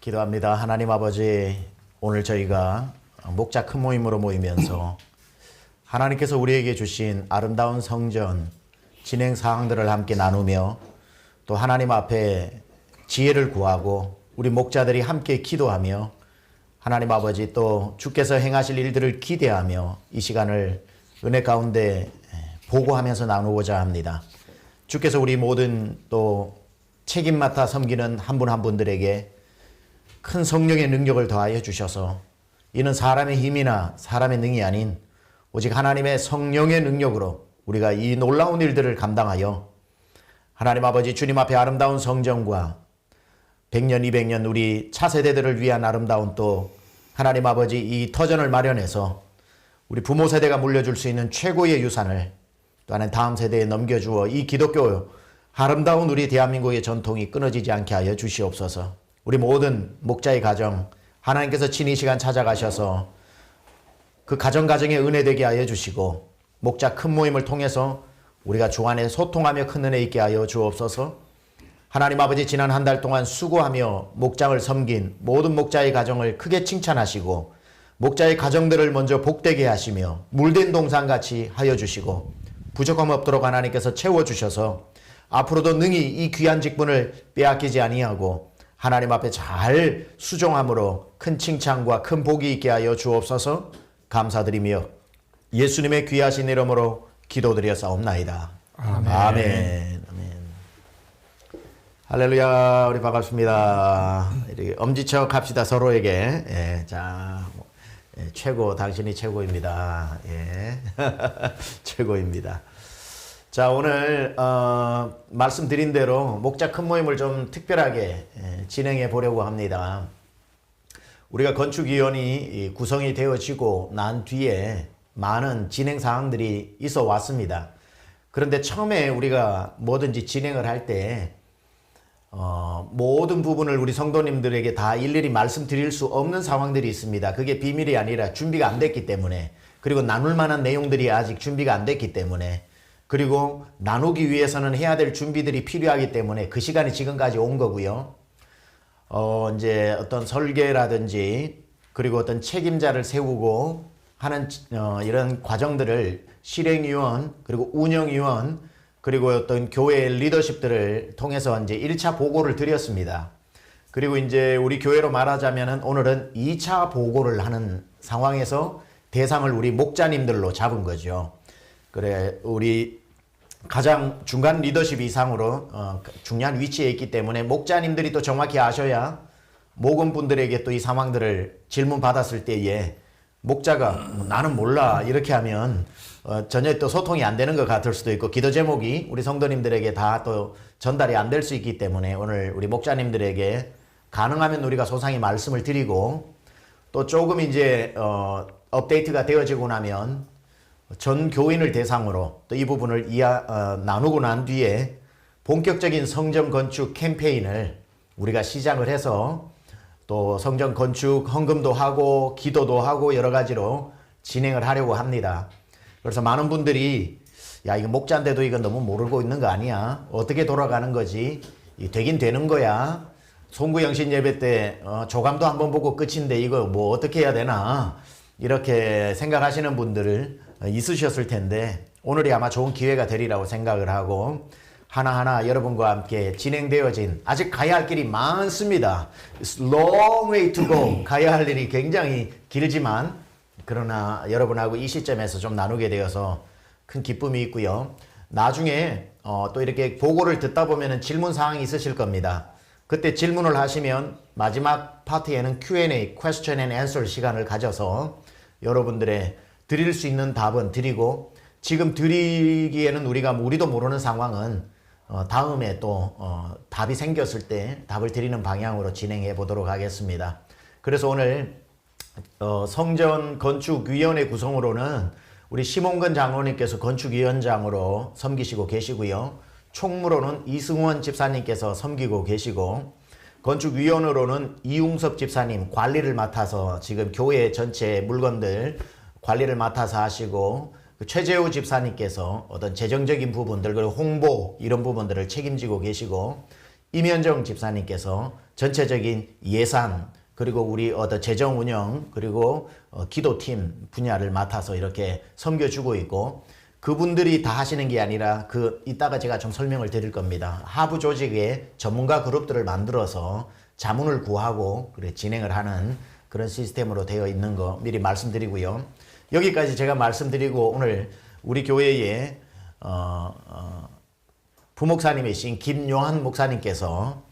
기도합니다. 하나님 아버지, 오늘 저희가 목자 큰 모임으로 모이면서 하나님께서 우리에게 주신 아름다운 성전 진행 사항들을 함께 나누며 또 하나님 앞에 지혜를 구하고 우리 목자들이 함께 기도하며 하나님 아버지 또 주께서 행하실 일들을 기대하며 이 시간을 은혜 가운데 보고하면서 나누고자 합니다. 주께서 우리 모든 또 책임 맡아 섬기는 한 분 한 분들에게 큰 성령의 능력을 더하여 주셔서 이는 사람의 힘이나 사람의 능이 아닌 오직 하나님의 성령의 능력으로 우리가 이 놀라운 일들을 감당하여 하나님 아버지 주님 앞에 아름다운 성전과 100년 200년 우리 차세대들을 위한 아름다운 또 하나님 아버지 이 터전을 마련해서 우리 부모 세대가 물려줄 수 있는 최고의 유산을 또한 다음 세대에 넘겨주어 이 기독교 아름다운 우리 대한민국의 전통이 끊어지지 않게 하여 주시옵소서. 우리 모든 목자의 가정 하나님께서 친히 이 시간 찾아가셔서 그 가정가정에 은혜되게 하여 주시고 목자 큰 모임을 통해서 우리가 주 안에 소통하며 큰 은혜 있게 하여 주옵소서. 하나님 아버지 지난 한 달 동안 수고하며 목장을 섬긴 모든 목자의 가정을 크게 칭찬하시고 목자의 가정들을 먼저 복되게 하시며 물된 동산같이 하여 주시고 부족함 없도록 하나님께서 채워주셔서 앞으로도 능히 이 귀한 직분을 빼앗기지 아니하고 하나님 앞에 잘 수종함으로 큰 칭찬과 큰 복이 있게 하여 주옵소서. 감사드리며 예수님의 귀하신 이름으로 기도드렸사옵나이다. 아멘. 아멘. 할렐루야. 우리 반갑습니다. 이렇게 엄지척 합시다 서로에게. 예, 자, 최고, 당신이 최고입니다. 예. 최고입니다. 자, 오늘 말씀드린 대로 목자 큰 모임을 좀 특별하게 진행해 보려고 합니다. 우리가 건축위원이 구성이 되어지고 난 뒤에 많은 진행 사항들이 있어 왔습니다. 그런데 처음에 우리가 뭐든지 진행을 할 때 모든 부분을 우리 성도님들에게 다 일일이 말씀드릴 수 없는 상황들이 있습니다. 그게 비밀이 아니라 준비가 안 됐기 때문에, 그리고 나눌 만한 내용들이 아직 준비가 안 됐기 때문에, 그리고 나누기 위해서는 해야 될 준비들이 필요하기 때문에 그 시간이 지금까지 온 거고요. 이제 어떤 설계라든지 그리고 어떤 책임자를 세우고 하는 이런 과정들을 실행위원 그리고 운영위원 그리고 어떤 교회 리더십들을 통해서 이제 1차 보고를 드렸습니다. 그리고 이제 우리 교회로 말하자면은 오늘은 2차 보고를 하는 상황에서 대상을 우리 목자님들로 잡은 거죠. 그래, 우리 가장 중간 리더십 이상으로 중요한 위치에 있기 때문에 목자님들이 또 정확히 아셔야 목원분들에게 또 이 상황들을 질문 받았을 때에 목자가 나는 몰라 이렇게 하면 전혀 또 소통이 안 되는 것 같을 수도 있고 기도 제목이 우리 성도님들에게 다 또 전달이 안 될 수 있기 때문에 오늘 우리 목자님들에게 가능하면 우리가 소상히 말씀을 드리고 또 조금 이제 업데이트가 되어지고 나면 전 교인을 대상으로 또 이 부분을 나누고 난 뒤에 본격적인 성전 건축 캠페인을 우리가 시작을 해서 또 성전 건축 헌금도 하고 기도도 하고 여러 가지로 진행을 하려고 합니다. 그래서 많은 분들이 야, 이거 목자인데도 이거 너무 모르고 있는 거 아니야? 어떻게 돌아가는 거지? 되긴 되는 거야? 송구영신 예배 때 조감도 한번 보고 끝인데 이거 뭐 어떻게 해야 되나? 이렇게 생각하시는 분들 있으셨을 텐데 오늘이 아마 좋은 기회가 되리라고 생각을 하고 하나하나 여러분과 함께 진행되어진 아직 가야 할 길이 많습니다. It's long way to go. 가야 할 일이 굉장히 길지만 그러나 여러분하고 이 시점에서 좀 나누게 되어서 큰 기쁨이 있고요. 나중에 또 이렇게 보고를 듣다 보면 질문 사항이 있으실 겁니다. 그때 질문을 하시면 마지막 파트에는 Q&A, Question and Answer 시간을 가져서 여러분들의 드릴 수 있는 답은 드리고 지금 드리기에는 우리도 모르는 상황은 다음에 또 답이 생겼을 때 답을 드리는 방향으로 진행해 보도록 하겠습니다. 그래서 오늘 성전 건축위원회 구성으로는 우리 심홍근 장로님께서 건축위원장으로 섬기시고 계시고요. 총무로는 이승원 집사님께서 섬기고 계시고 건축위원으로는 이웅섭 집사님 관리를 맡아서 지금 교회 전체 물건들 관리를 맡아서 하시고 최재우 집사님께서 어떤 재정적인 부분들 그리고 홍보 이런 부분들을 책임지고 계시고 임현정 집사님께서 전체적인 예산 그리고 우리 재정 운영 그리고 기도팀 분야를 맡아서 이렇게 섬겨주고 있고 그분들이 다 하시는 게 아니라 이따가 제가 좀 설명을 드릴 겁니다. 하부 조직에 전문가 그룹들을 만들어서 자문을 구하고 그래 진행을 하는 그런 시스템으로 되어 있는 거 미리 말씀드리고요. 여기까지 제가 말씀드리고 오늘 우리 교회에 부목사님이신 김용한 목사님께서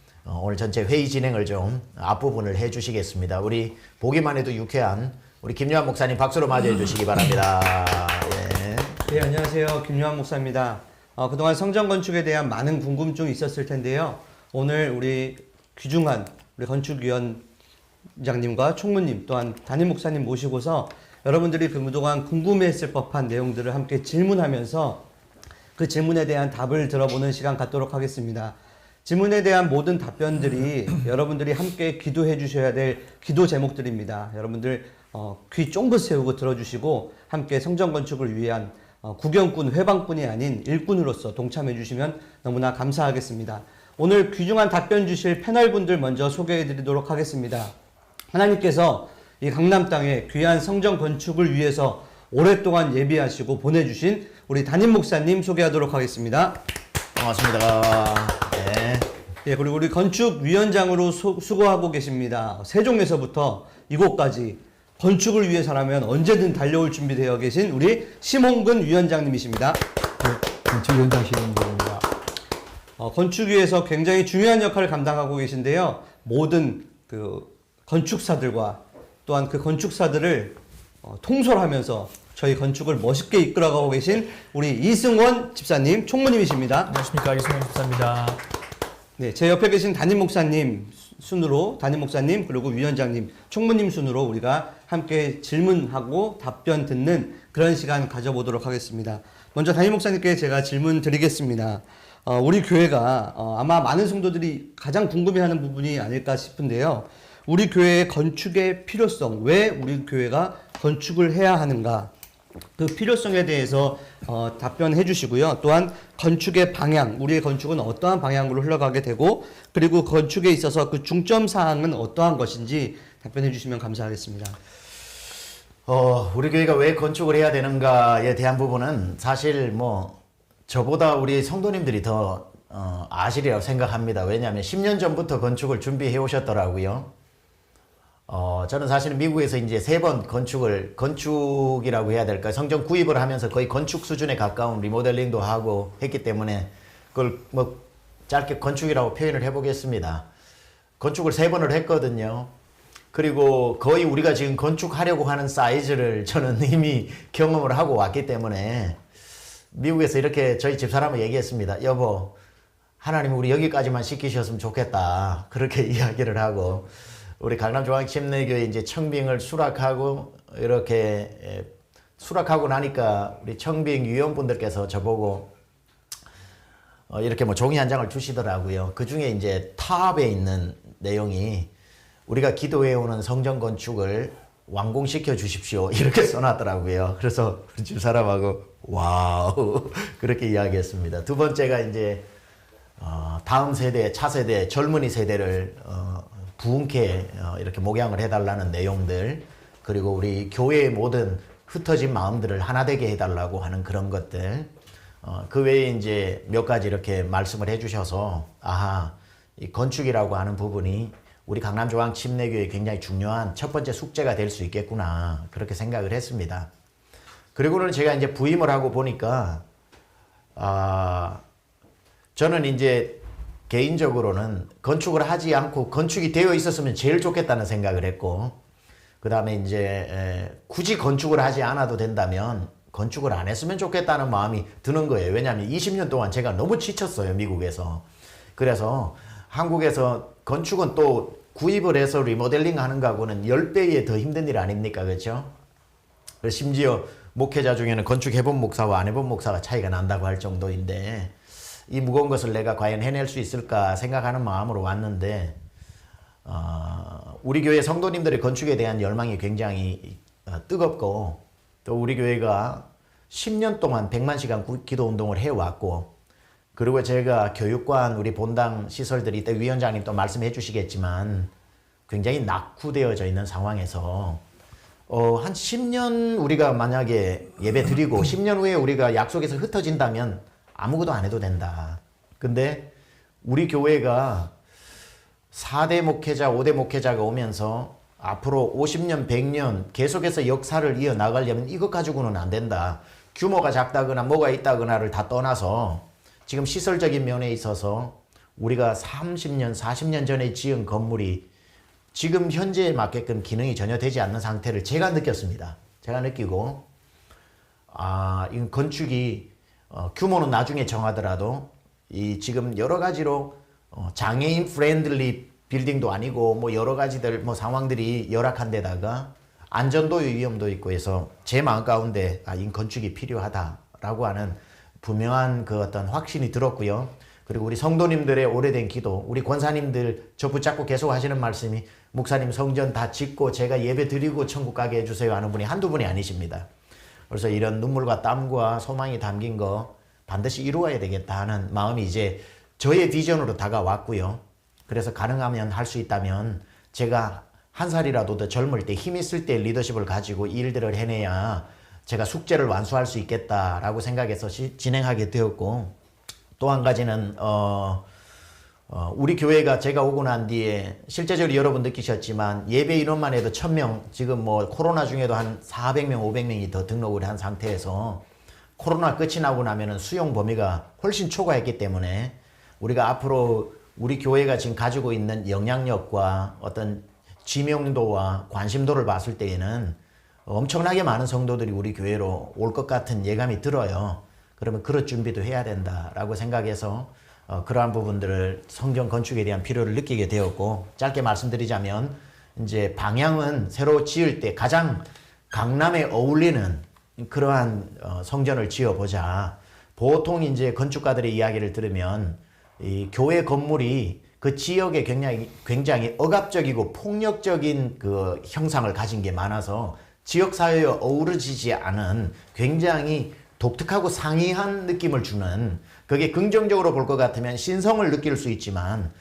오늘 전체 회의 진행을 좀 앞부분을 해 주시겠습니다. 우리 보기만 해도 유쾌한 우리 김용한 목사님 박수로 맞이해 주시기 바랍니다. 예. 네, 안녕하세요. 김용한 목사입니다. 그동안 성전 건축에 대한 많은 궁금증이 있었을 텐데요. 오늘 우리 귀중한 우리 건축위원장님과 총무님 또한 담임 목사님 모시고서 여러분들이 그동안 궁금해했을 법한 내용들을 함께 질문하면서 그 질문에 대한 답을 들어보는 시간 갖도록 하겠습니다. 질문에 대한 모든 답변들이 여러분들이 함께 기도해 주셔야 될 기도 제목들입니다. 여러분들 귀 쫑긋 세우고 들어주시고 함께 성전 건축을 위한 구경꾼, 회방꾼이 아닌 일꾼으로서 동참해 주시면 너무나 감사하겠습니다. 오늘 귀중한 답변 주실 패널분들 먼저 소개해 드리도록 하겠습니다. 하나님께서 이 강남 땅에 귀한 성전 건축을 위해서 오랫동안 예비하시고 보내주신 우리 담임 목사님 소개하도록 하겠습니다. 반갑습니다. 네. 예, 그리고 우리 건축위원장으로 수고하고 계십니다. 세종에서부터 이곳까지 건축을 위해서라면 언제든 달려올 준비되어 계신 우리 심홍근 위원장님이십니다. 네, 건축위원장 심홍근입니다. 건축위에서 굉장히 중요한 역할을 감당하고 계신데요. 모든 건축사들과 또한 그 건축사들을 통솔하면서 저희 건축을 멋있게 이끌어가고 계신 우리 이승원 집사님, 총무님이십니다. 안녕하십니까, 이승원 집사입니다. 네, 제 옆에 계신 담임 목사님 순으로 담임 목사님 그리고 위원장님, 총무님 순으로 우리가 함께 질문하고 답변 듣는 그런 시간 가져보도록 하겠습니다. 먼저 담임 목사님께 제가 질문 드리겠습니다. 우리 교회가 아마 많은 성도들이 가장 궁금해하는 부분이 아닐까 싶은데요. 우리 교회의 건축의 필요성, 왜 우리 교회가 건축을 해야 하는가? 그 필요성에 대해서 답변해 주시고요. 또한 건축의 방향, 우리의 건축은 어떠한 방향으로 흘러가게 되고 그리고 건축에 있어서 그 중점 사항은 어떠한 것인지 답변해 주시면 감사하겠습니다. 우리 교회가 왜 건축을 해야 되는가에 대한 부분은 사실 저보다 우리 성도님들이 더 아시리라고 생각합니다. 왜냐하면 10년 전부터 건축을 준비해 오셨더라고요. 저는 사실은 미국에서 이제 3번 건축이라고 해야 될까요? 성전 구입을 하면서 거의 건축 수준에 가까운 리모델링도 하고 했기 때문에 그걸 짧게 건축이라고 표현을 해보겠습니다. 건축을 3번을 했거든요. 그리고 거의 우리가 지금 건축하려고 하는 사이즈를 저는 이미 경험을 하고 왔기 때문에 미국에서 이렇게 저희 집사람을 얘기했습니다. 여보, 하나님 우리 여기까지만 시키셨으면 좋겠다. 그렇게 이야기를 하고 우리 강남중앙침례교회 이제 청빙을 수락하고 이렇게 수락하고 나니까 우리 청빙 위원분들께서 저보고 이렇게 종이 한 장을 주시더라고요. 그 중에 이제 탑에 있는 내용이 우리가 기도해 오는 성전 건축을 완공시켜 주십시오. 이렇게 써놨더라고요. 그래서 우리 집사람하고 와우 그렇게 이야기했습니다. 두 번째가 이제 다음 세대, 차세대, 젊은이 세대를 부흥케 이렇게 목양을 해달라는 내용들 그리고 우리 교회의 모든 흩어진 마음들을 하나 되게 해달라고 하는 그런 것들 그 외에 이제 몇 가지 이렇게 말씀을 해주셔서 이 건축이라고 하는 부분이 우리 강남중앙침례교회에 굉장히 중요한 첫 번째 숙제가 될 수 있겠구나 그렇게 생각을 했습니다. 그리고는 제가 이제 부임을 하고 보니까 저는 이제 개인적으로는 건축을 하지 않고 건축이 되어 있었으면 제일 좋겠다는 생각을 했고 그 다음에 이제 굳이 건축을 하지 않아도 된다면 건축을 안 했으면 좋겠다는 마음이 드는 거예요. 왜냐하면 20년 동안 제가 너무 지쳤어요. 미국에서. 그래서 한국에서 건축은 또 구입을 해서 리모델링 하는 거하고는 10배에 더 힘든 일 아닙니까? 그렇죠? 심지어 목회자 중에는 건축해본 목사와 안 해본 목사가 차이가 난다고 할 정도인데 이 무거운 것을 내가 과연 해낼 수 있을까 생각하는 마음으로 왔는데 우리 교회 성도님들의 건축에 대한 열망이 굉장히 뜨겁고 또 우리 교회가 10년 동안 100만 시간 기도 운동을 해왔고 그리고 제가 교육관 우리 본당 시설들이 이때 위원장님 또 말씀해 주시겠지만 굉장히 낙후되어져 있는 상황에서 한 10년 우리가 만약에 예배 드리고 10년 후에 우리가 약속에서 흩어진다면 아무것도 안 해도 된다. 근데 우리 교회가 4대 목회자, 5대 목회자가 오면서 앞으로 50년, 100년 계속해서 역사를 이어나가려면 이것 가지고는 안 된다. 규모가 작다거나 뭐가 있다거나를 다 떠나서 지금 시설적인 면에 있어서 우리가 30년, 40년 전에 지은 건물이 지금 현재에 맞게끔 기능이 전혀 되지 않는 상태를 제가 느꼈습니다. 제가 느끼고 이 건축이 규모는 나중에 정하더라도 이 지금 여러 가지로 장애인 프렌들리 빌딩도 아니고 뭐 여러 가지들 뭐 상황들이 열악한 데다가 안전도의 위험도 있고 해서 제 마음 가운데 이 건축이 필요하다라고 하는 분명한 그 어떤 확신이 들었고요. 그리고 우리 성도님들의 오래된 기도, 우리 권사님들 저 붙잡고 계속 하시는 말씀이 목사님 성전 다 짓고 제가 예배 드리고 천국 가게 해주세요 하는 분이 한두 분이 아니십니다. 그래서 이런 눈물과 땀과 소망이 담긴 거 반드시 이루어야 되겠다 하는 마음이 이제 저의 비전으로 다가왔고요. 그래서 가능하면 할 수 있다면 제가 한 살이라도 더 젊을 때 힘 있을 때 리더십을 가지고 이 일들을 해내야 제가 숙제를 완수할 수 있겠다라고 생각해서 진행하게 되었고 또 한 가지는 우리 교회가 제가 오고 난 뒤에 실제적으로 여러분 느끼셨지만 예배 인원만 해도 1000명 지금 뭐 코로나 중에도 한 400명 500명이 더 등록을 한 상태에서 코로나 끝이 나고 나면은 수용 범위가 훨씬 초과했기 때문에 우리가 앞으로 우리 교회가 지금 가지고 있는 영향력과 어떤 지명도와 관심도를 봤을 때에는 엄청나게 많은 성도들이 우리 교회로 올 것 같은 예감이 들어요. 그러면 그럴 준비도 해야 된다라고 생각해서 그러한 부분들을 성전 건축에 대한 필요를 느끼게 되었고 짧게 말씀드리자면 이제 방향은 새로 지을 때 가장 강남에 어울리는 그러한 성전을 지어보자. 보통 이제 건축가들의 이야기를 들으면 이 교회 건물이 그 지역에 굉장히 억압적이고 폭력적인 그 형상을 가진 게 많아서 지역 사회에 어우러지지 않은 굉장히 독특하고 상이한 느낌을 주는 그게 긍정적으로 볼 것 같으면 신성을 느낄 수 있지만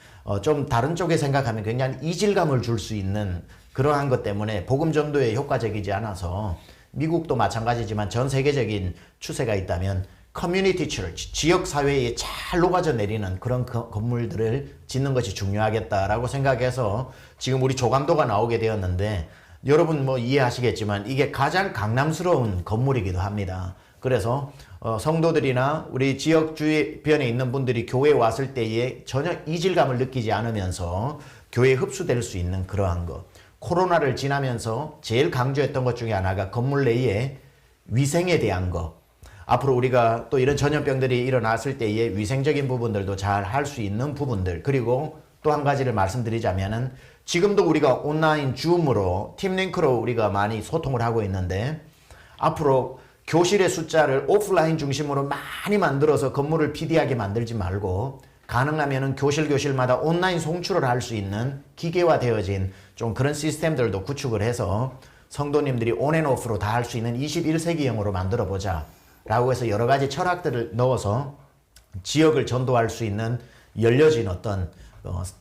좀 다른 쪽에 생각하면 굉장히 이질감을 줄 수 있는 그러한 것 때문에 복음 전도에 효과적이지 않아서 미국도 마찬가지지만 전 세계적인 추세가 있다면 커뮤니티 처치, 지역 사회에 잘 녹아져 내리는 그런 건물들을 짓는 것이 중요하겠다라고 생각해서 지금 우리 조감도가 나오게 되었는데 여러분 뭐 이해하시겠지만 이게 가장 강남스러운 건물이기도 합니다. 그래서 성도들이나 우리 지역 주변에 있는 분들이 교회에 왔을 때에 전혀 이질감을 느끼지 않으면서 교회에 흡수될 수 있는 그러한 것. 코로나를 지나면서 제일 강조했던 것 중에 하나가 건물 내에 위생에 대한 것. 앞으로 우리가 또 이런 전염병들이 일어났을 때에 위생적인 부분들도 잘 할 수 있는 부분들. 그리고 또 한 가지를 말씀드리자면은 지금도 우리가 온라인 줌으로 팀링크로 우리가 많이 소통을 하고 있는데 앞으로 교실의 숫자를 오프라인 중심으로 많이 만들어서 건물을 피디하게 만들지 말고 가능하면은 교실마다 온라인 송출을 할 수 있는 기계화되어진 좀 그런 시스템들도 구축을 해서 성도님들이 온앤오프로 다 할 수 있는 21세기형으로 만들어 보자 라고 해서 여러 가지 철학들을 넣어서 지역을 전도할 수 있는 열려진 어떤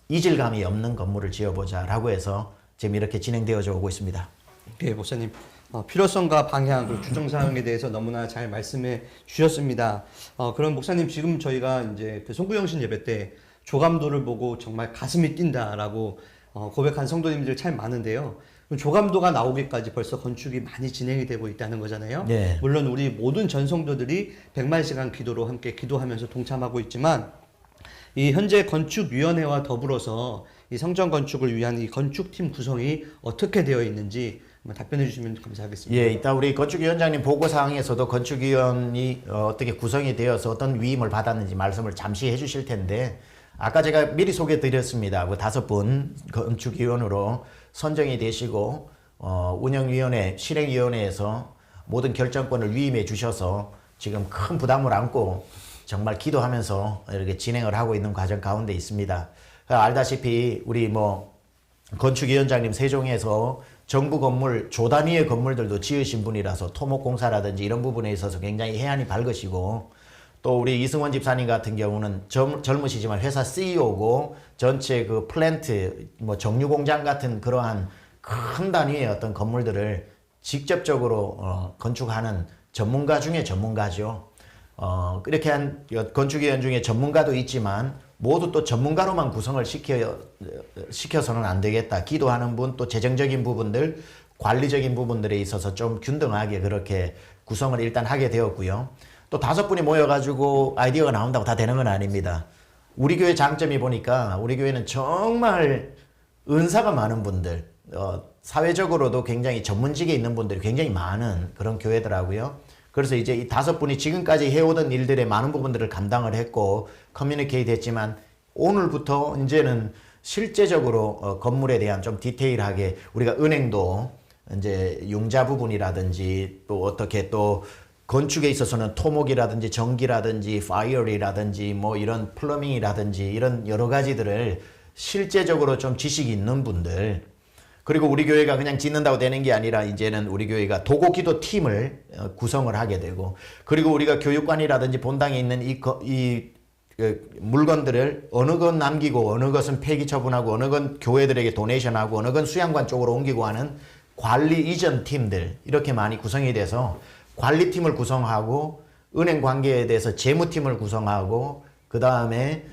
이질감이 없는 건물을 지어보자 라고 해서 지금 이렇게 진행되어져 오고 있습니다. 네, 목사님. 필요성과 방향 그리고 추정 사항에 대해서 너무나 잘 말씀해 주셨습니다. 그럼 목사님 지금 저희가 이제 그 송구영신 예배 때 조감도를 보고 정말 가슴이 뛴다라고 고백한 성도님들 참 많은데요. 조감도가 나오기까지 벌써 건축이 많이 진행이 되고 있다는 거잖아요. 네. 물론 우리 모든 전 성도들이 100만 시간 기도로 함께 기도하면서 동참하고 있지만 이 현재 건축위원회와 더불어서 이 성전 건축을 위한 이 건축팀 구성이 어떻게 되어 있는지 답변해 주시면 감사하겠습니다. 예, 이따 우리 건축위원장님 보고사항에서도 건축위원이 어떻게 구성이 되어서 어떤 위임을 받았는지 말씀을 잠시 해주실 텐데 아까 제가 미리 소개해 드렸습니다. 그 5분 건축위원으로 선정이 되시고 운영위원회, 실행위원회에서 모든 결정권을 위임해 주셔서 지금 큰 부담을 안고 정말 기도하면서 이렇게 진행을 하고 있는 과정 가운데 있습니다. 알다시피 우리 건축위원장님 세종에서 정부 건물, 조 단위의 건물들도 지으신 분이라서 토목공사라든지 이런 부분에 있어서 굉장히 해안이 밝으시고 또 우리 이승원 집사님 같은 경우는 젊으시지만 회사 CEO고 전체 그 플랜트 뭐 정유 공장 같은 그러한 큰 단위의 어떤 건물들을 직접적으로 건축하는 전문가 중에 전문가죠. 이렇게 한 건축위원 중에 전문가도 있지만 모두 또 전문가로만 구성을 시켜서는 안 되겠다. 기도하는 분, 또 재정적인 부분들, 관리적인 부분들에 있어서 좀 균등하게 그렇게 구성을 일단 하게 되었고요. 또 5분이 모여가지고 아이디어가 나온다고 다 되는 건 아닙니다. 우리 교회 장점이 보니까 우리 교회는 정말 은사가 많은 분들, 사회적으로도 굉장히 전문직에 있는 분들이 굉장히 많은 그런 교회더라고요. 그래서 이제 이 5분이 지금까지 해오던 일들의 많은 부분들을 감당을 했고 커뮤니케이트 했지만 오늘부터 이제는 실제적으로 건물에 대한 좀 디테일하게 우리가 은행도 이제 융자 부분이라든지 또 어떻게 또 건축에 있어서는 토목이라든지 전기라든지 파이어리라든지 뭐 이런 플러밍이라든지 이런 여러 가지들을 실제적으로 좀 지식이 있는 분들, 그리고 우리 교회가 그냥 짓는다고 되는 게 아니라 이제는 우리 교회가 도곡기도 팀을 구성을 하게 되고, 그리고 우리가 교육관이라든지 본당에 있는 물건들을 어느 것 남기고 어느 것은 폐기 처분하고 어느 건 교회들에게 도네이션하고 어느 건 수양관 쪽으로 옮기고 하는 관리 이전 팀들, 이렇게 많이 구성이 돼서 관리팀을 구성하고 은행 관계에 대해서 재무팀을 구성하고 그 다음에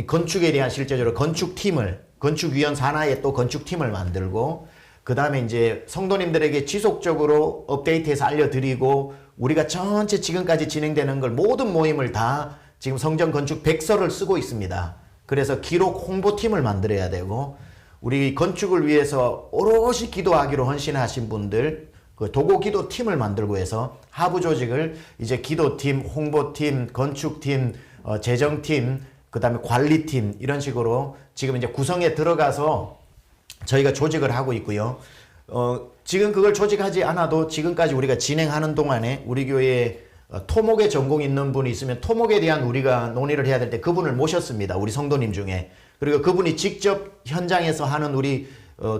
건축에 대한 실제적으로 건축위원 산하에 또 건축팀을 만들고 그 다음에 이제 성도님들에게 지속적으로 업데이트해서 알려드리고 우리가 전체 지금까지 진행되는 걸 모든 모임을 다 지금 성전 건축 백서를 쓰고 있습니다. 그래서 기록 홍보팀을 만들어야 되고 우리 건축을 위해서 오롯이 기도하기로 헌신하신 분들 그 도고 기도 팀을 만들고 해서 하부 조직을 이제 기도팀, 홍보팀, 건축팀, 재정팀, 그 다음에 관리팀 이런 식으로 지금 이제 구성에 들어가서 저희가 조직을 하고 있고요. 지금 그걸 조직하지 않아도 지금까지 우리가 진행하는 동안에 우리 교회에 토목에 전공 있는 분이 있으면 토목에 대한 우리가 논의를 해야 될 때 그분을 모셨습니다. 우리 성도님 중에. 그리고 그분이 직접 현장에서 하는 우리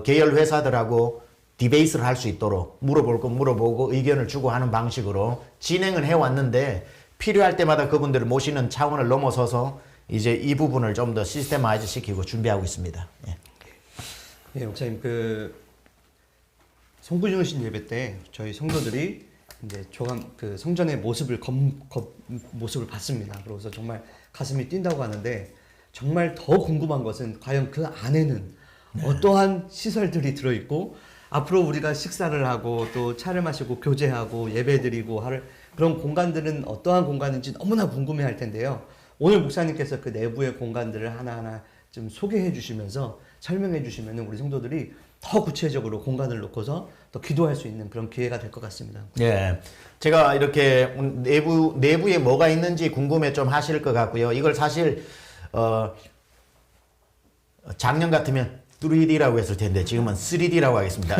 계열 회사들하고 디베이스를 할 수 있도록 물어볼 거 물어보고 의견을 주고 하는 방식으로 진행을 해왔는데 필요할 때마다 그분들을 모시는 차원을 넘어서서 이제 이 부분을 좀 더 시스템화이즈 시키고 준비하고 있습니다. 예. 예, 목사님 성부중신 예배 때 저희 성도들이 이제 그 성전의 모습을 모습을 봤습니다. 그래서 정말 가슴이 뛴다고 하는데 정말 더 궁금한 것은 과연 그 안에는 어떠한 시설들이 들어있고 앞으로 우리가 식사를 하고 또 차를 마시고 교제하고 예배드리고 할 그런 공간들은 어떠한 공간인지 너무나 궁금해할 텐데요. 오늘 목사님께서 그 내부의 공간들을 하나하나 좀 소개해 주시면서 설명해 주시면 우리 성도들이 더 구체적으로 공간을 놓고서 더 기도할 수 있는 그런 기회가 될 것 같습니다. 예. 제가 이렇게 내부에 뭐가 있는지 궁금해 좀 하실 것 같고요. 이걸 사실, 작년 같으면 3D라고 했을 텐데 지금은 3D라고 하겠습니다.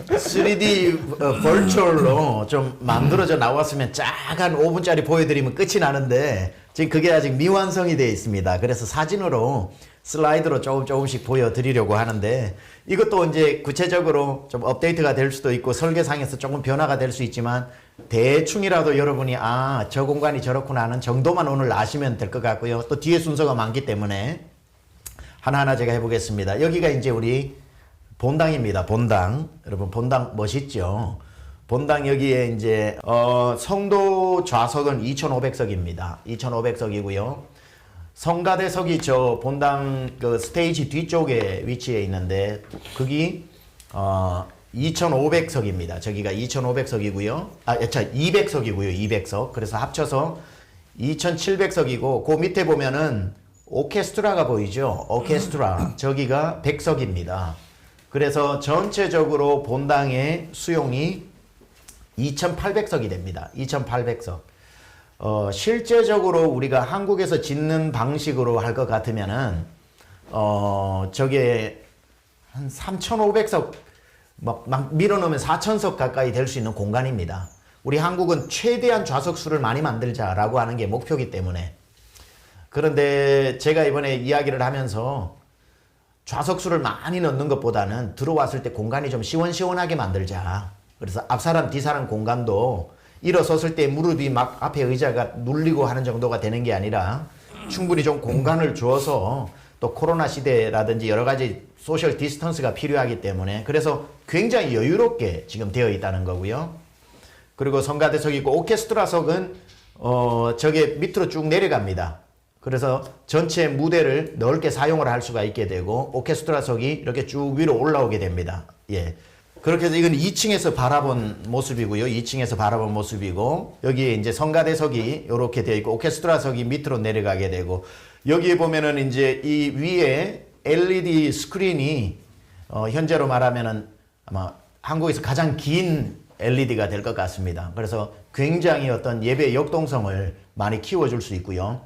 3D 버추얼로 좀 만들어져 나왔으면 쫙 한 5분짜리 보여드리면 끝이 나는데 지금 그게 아직 미완성이 되어 있습니다. 그래서 사진으로 슬라이드로 조금씩 보여드리려고 하는데 이것도 이제 구체적으로 좀 업데이트가 될 수도 있고 설계상에서 조금 변화가 될 수 있지만 대충이라도 여러분이 저 공간이 저렇구나 하는 정도만 오늘 아시면 될 것 같고요. 또 뒤에 순서가 많기 때문에 하나하나 제가 해보겠습니다. 여기가 이제 우리 본당입니다. 본당. 여러분 본당 멋있죠? 본당 여기에 이제 성도 좌석은 2,500석입니다. 2,500석이고요. 성가대석이 저 본당 그 스테이지 뒤쪽에 위치해 있는데 거기 2,500석입니다. 저기가 2,500석이고요. 200석이고요. 200석. 그래서 합쳐서 2,700석이고 그 밑에 보면은 오케스트라가 보이죠? 오케스트라. 저기가 100석입니다. 그래서 전체적으로 본당의 수용이 2,800석이 됩니다. 2,800석. 실제적으로 우리가 한국에서 짓는 방식으로 할 것 같으면은, 저게 한 3,500석, 막 밀어넣으면 4,000석 가까이 될 수 있는 공간입니다. 우리 한국은 최대한 좌석수를 많이 만들자라고 하는 게 목표이기 때문에. 그런데 제가 이번에 이야기를 하면서 좌석수를 많이 넣는 것보다는 들어왔을 때 공간이 좀 시원시원하게 만들자. 그래서 앞사람, 뒤사람 공간도 일어섰을 때 무릎이 막 앞에 의자가 눌리고 하는 정도가 되는 게 아니라 충분히 좀 공간을 주어서 또 코로나 시대라든지 여러 가지 소셜 디스턴스가 필요하기 때문에 그래서 굉장히 여유롭게 지금 되어 있다는 거고요. 그리고 성가대석이 있고 오케스트라석은 저게 밑으로 쭉 내려갑니다. 그래서 전체 무대를 넓게 사용을 할 수가 있게 되고 오케스트라석이 이렇게 쭉 위로 올라오게 됩니다. 예. 그렇게 해서 이건 2층에서 바라본 모습이고요. 2층에서 바라본 모습이고 여기에 이제 성가대석이 이렇게 되어 있고 오케스트라석이 밑으로 내려가게 되고 여기에 보면은 이제 이 위에 LED 스크린이 현재로 말하면은 아마 한국에서 가장 긴 LED가 될 것 같습니다. 그래서 굉장히 어떤 예배 역동성을 많이 키워줄 수 있고요.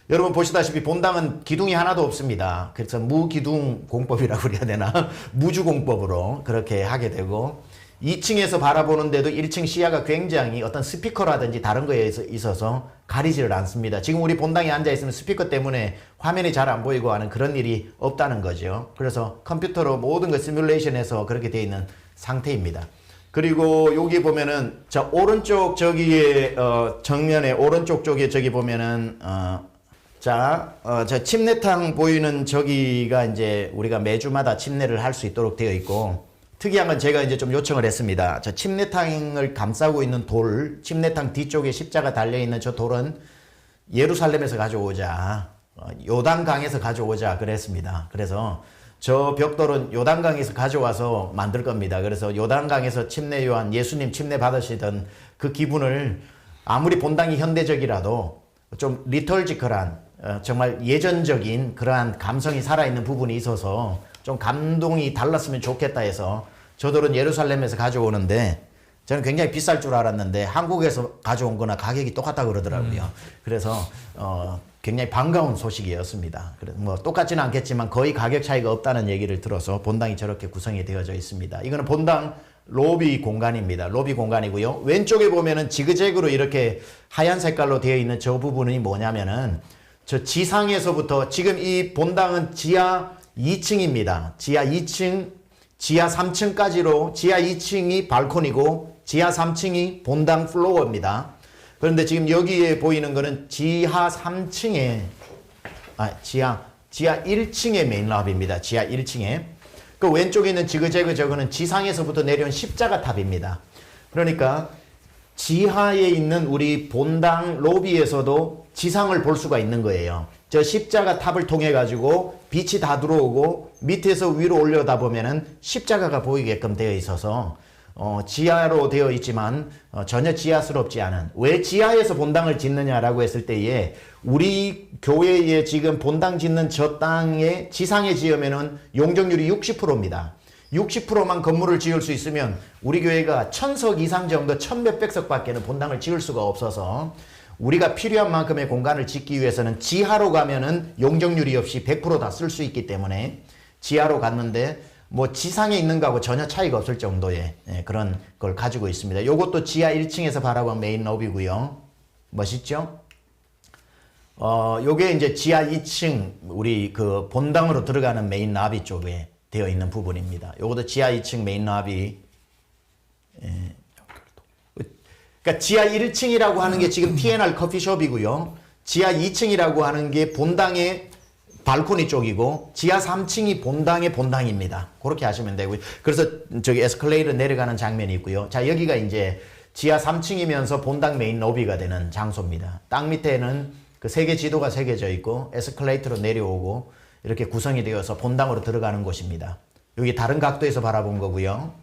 여러분 보시다시피 본당은 기둥이 하나도 없습니다. 그래서 무기둥 공법이라고 그래야 되나? 무주공법으로 그렇게 하게 되고 2층에서 바라보는데도 1층 시야가 굉장히 어떤 스피커라든지 다른 거에 있어서 가리지를 않습니다. 지금 우리 본당에 앉아있으면 스피커 때문에 화면이 잘 안 보이고 하는 그런 일이 없다는 거죠. 그래서 컴퓨터로 모든 걸 시뮬레이션해서 그렇게 되어 있는 상태입니다. 그리고 여기 보면은 자 오른쪽 저기에 정면에 오른쪽 쪽에 저기 보면은 저 침례탕 보이는 저기가 이제 우리가 매주마다 침례를 할 수 있도록 되어 있고 특이한 건 제가 이제 좀 요청을 했습니다. 저 침례탕을 감싸고 있는 돌, 침례탕 뒤쪽에 십자가 달려 있는 저 돌은 예루살렘에서 가져오자, 요단강에서 가져오자 그랬습니다. 그래서 저 벽돌은 요단강에서 가져와서 만들 겁니다. 그래서 요단강에서 침례 요한 예수님 침례 받으시던 그 기분을 아무리 본당이 현대적이라도 좀 리털지컬한 정말 예전적인 그러한 감성이 살아있는 부분이 있어서 좀 감동이 달랐으면 좋겠다 해서 저들은 예루살렘에서 가져오는데 저는 굉장히 비쌀 줄 알았는데 한국에서 가져온 거나 가격이 똑같다고 그러더라고요. 그래서 굉장히 반가운 소식이었습니다. 그래서 뭐 똑같지는 않겠지만 거의 가격 차이가 없다는 얘기를 들어서 본당이 저렇게 구성이 되어져 있습니다. 이거는 본당 로비 공간입니다. 로비 공간이고요. 왼쪽에 보면은 지그재그로 이렇게 하얀 색깔로 되어 있는 저 부분이 뭐냐면은 저 지상에서부터 지금 이 본당은 지하 2층입니다. 지하 2층, 지하 3층까지로 지하 2층이 발코니고 지하 3층이 본당 플로어입니다. 그런데 지금 여기에 보이는 거는 지하 3층에 지하 1층의 메인 랍입니다. 지하 1층에. 그 왼쪽에 있는 지그재그 저거는 지상에서부터 내려온 십자가 탑입니다. 그러니까 지하에 있는 우리 본당 로비에서도 지상을 볼 수가 있는 거예요. 저 십자가 탑을 통해 가지고 빛이 다 들어오고 밑에서 위로 올려다 보면은 십자가가 보이게끔 되어 있어서 지하로 되어 있지만 전혀 지하스럽지 않은 왜 지하에서 본당을 짓느냐라고 했을 때에 우리 교회에 지금 본당 짓는 저 땅에 지상에 지으면은 용적률이 60%입니다. 60%만 건물을 지을 수 있으면 우리 교회가 1000석 이상 정도 1000몇백 석밖에는 본당을 지을 수가 없어서 우리가 필요한 만큼의 공간을 짓기 위해서는 지하로 가면은 용적률이 없이 100% 다 쓸 수 있기 때문에 지하로 갔는데 뭐 지상에 있는 거하고 전혀 차이가 없을 정도의 그런 걸 가지고 있습니다. 요것도 지하 1층에서 바라본 메인 럽이고요. 멋있죠? 요게 이제 지하 2층 우리 그 본당으로 들어가는 메인 나비 쪽에 되어 있는 부분입니다. 요것도 지하 2층 메인 나비. 그러니까 지하 1층이라고 하는 게 지금 T&R 커피숍이고요. 지하 2층이라고 하는 게 본당의 발코니 쪽이고 지하 3층이 본당의 본당입니다. 그렇게 하시면 되고요. 그래서 저기 에스컬레이터 내려가는 장면이 있고요. 자, 여기가 이제 지하 3층이면서 본당 메인 로비가 되는 장소입니다. 땅 밑에는 그 세계 지도가 새겨져 있고 에스컬레이터로 내려오고 이렇게 구성이 되어서 본당으로 들어가는 곳입니다. 여기 다른 각도에서 바라본 거고요.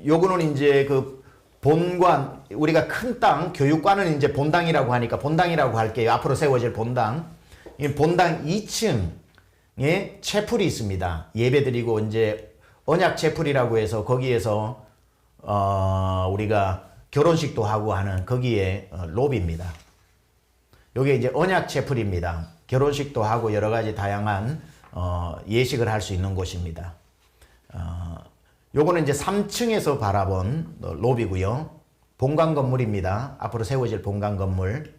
요거는 이제 그 본관, 우리가 큰 땅, 교육관은 이제 본당이라고 하니까 본당이라고 할게요. 앞으로 세워질 본당. 이 본당 2층에 채플이 있습니다. 예배드리고 이제 언약 채플이라고 해서 거기에서 우리가 결혼식도 하고 하는 거기에 로비입니다. 요게 이제 언약 채플입니다. 결혼식도 하고 여러 가지 다양한 예식을 할 수 있는 곳입니다. 요거는 이제 3층에서 바라본 로비고요. 본관 건물입니다. 앞으로 세워질 본관 건물.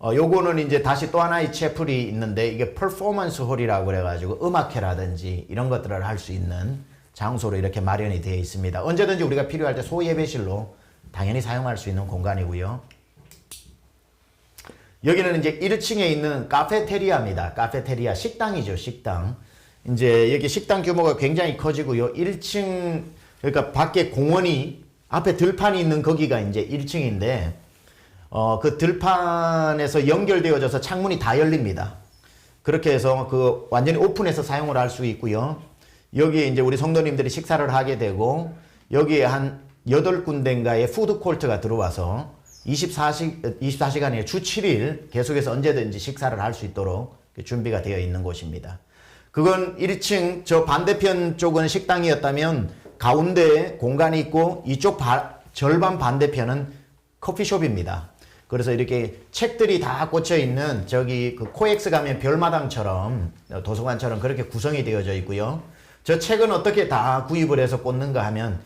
요거는 이제 다시 또 하나의 채플이 있는데 이게 퍼포먼스 홀이라고 그래가지고 음악회라든지 이런 것들을 할 수 있는 장소로 이렇게 마련이 되어 있습니다. 언제든지 우리가 필요할 때 소예배실로 당연히 사용할 수 있는 공간이고요. 여기는 이제 1층에 있는 카페테리아입니다. 카페테리아, 식당이죠, 식당. 이제 여기 식당 규모가 굉장히 커지고요. 1층, 그러니까 밖에 공원이, 앞에 들판이 있는 거기가 이제 1층인데, 그 들판에서 연결되어져서 창문이 다 열립니다. 그렇게 해서 그 완전히 오픈해서 사용을 할 수 있고요. 여기에 이제 우리 성도님들이 식사를 하게 되고, 여기에 한 8군데인가의 푸드코트가 들어와서 24시간에 아니라 주 7일 계속해서 언제든지 식사를 할 수 있도록 준비가 되어 있는 곳입니다. 그건 1층 저 반대편 쪽은 식당이었다면 가운데에 공간이 있고 이쪽 절반 반대편은 커피숍입니다. 그래서 이렇게 책들이 다 꽂혀 있는 저기 그 코엑스 가면 별마당처럼 도서관처럼 그렇게 구성이 되어져 있고요. 저 책은 어떻게 다 구입을 해서 꽂는가 하면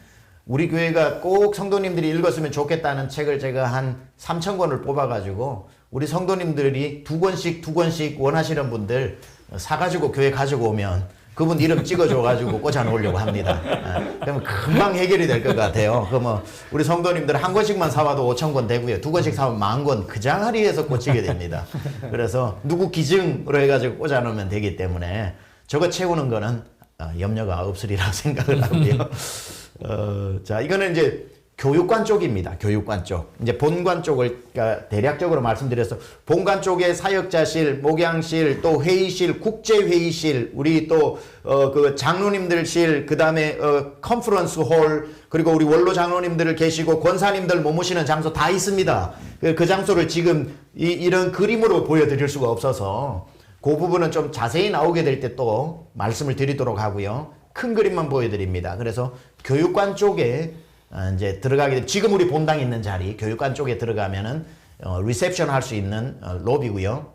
우리 교회가 꼭 성도님들이 읽었으면 좋겠다는 책을 제가 한 3,000권을 뽑아가지고 우리 성도님들이 두 권씩 원하시는 분들 사가지고 교회 가지고 오면 그분 이름 찍어줘가지고 꽂아놓으려고 합니다. 그러면 금방 해결이 될 것 같아요. 그러면 우리 성도님들 한 권씩만 사와도 5,000권 되고요. 두 권씩 사면 10,000권 그 장아리에서 꽂히게 됩니다. 그래서 누구 기증으로 해가지고 꽂아놓으면 되기 때문에 저거 채우는 거는 염려가 없으리라 생각을 하고요. 자, 이거는 이제 교육관 쪽입니다. 교육관 쪽. 이제 본관 쪽을 대략적으로 말씀드려서 본관 쪽에 사역자실, 목양실, 또 회의실, 국제회의실, 우리 또 그 장로님들실, 그다음에 컨퍼런스 홀, 그리고 우리 원로 장로님들 계시고 권사님들 머무시는 장소 다 있습니다. 그 장소를 지금 이런 그림으로 보여드릴 수가 없어서 그 부분은 좀 자세히 나오게 될 때 또 말씀을 드리도록 하고요. 큰 그림만 보여드립니다. 그래서 교육관 쪽에 이제 들어가게 되면 지금 우리 본당 있는 자리 교육관 쪽에 들어가면은 리셉션 할 수 있는 로비고요.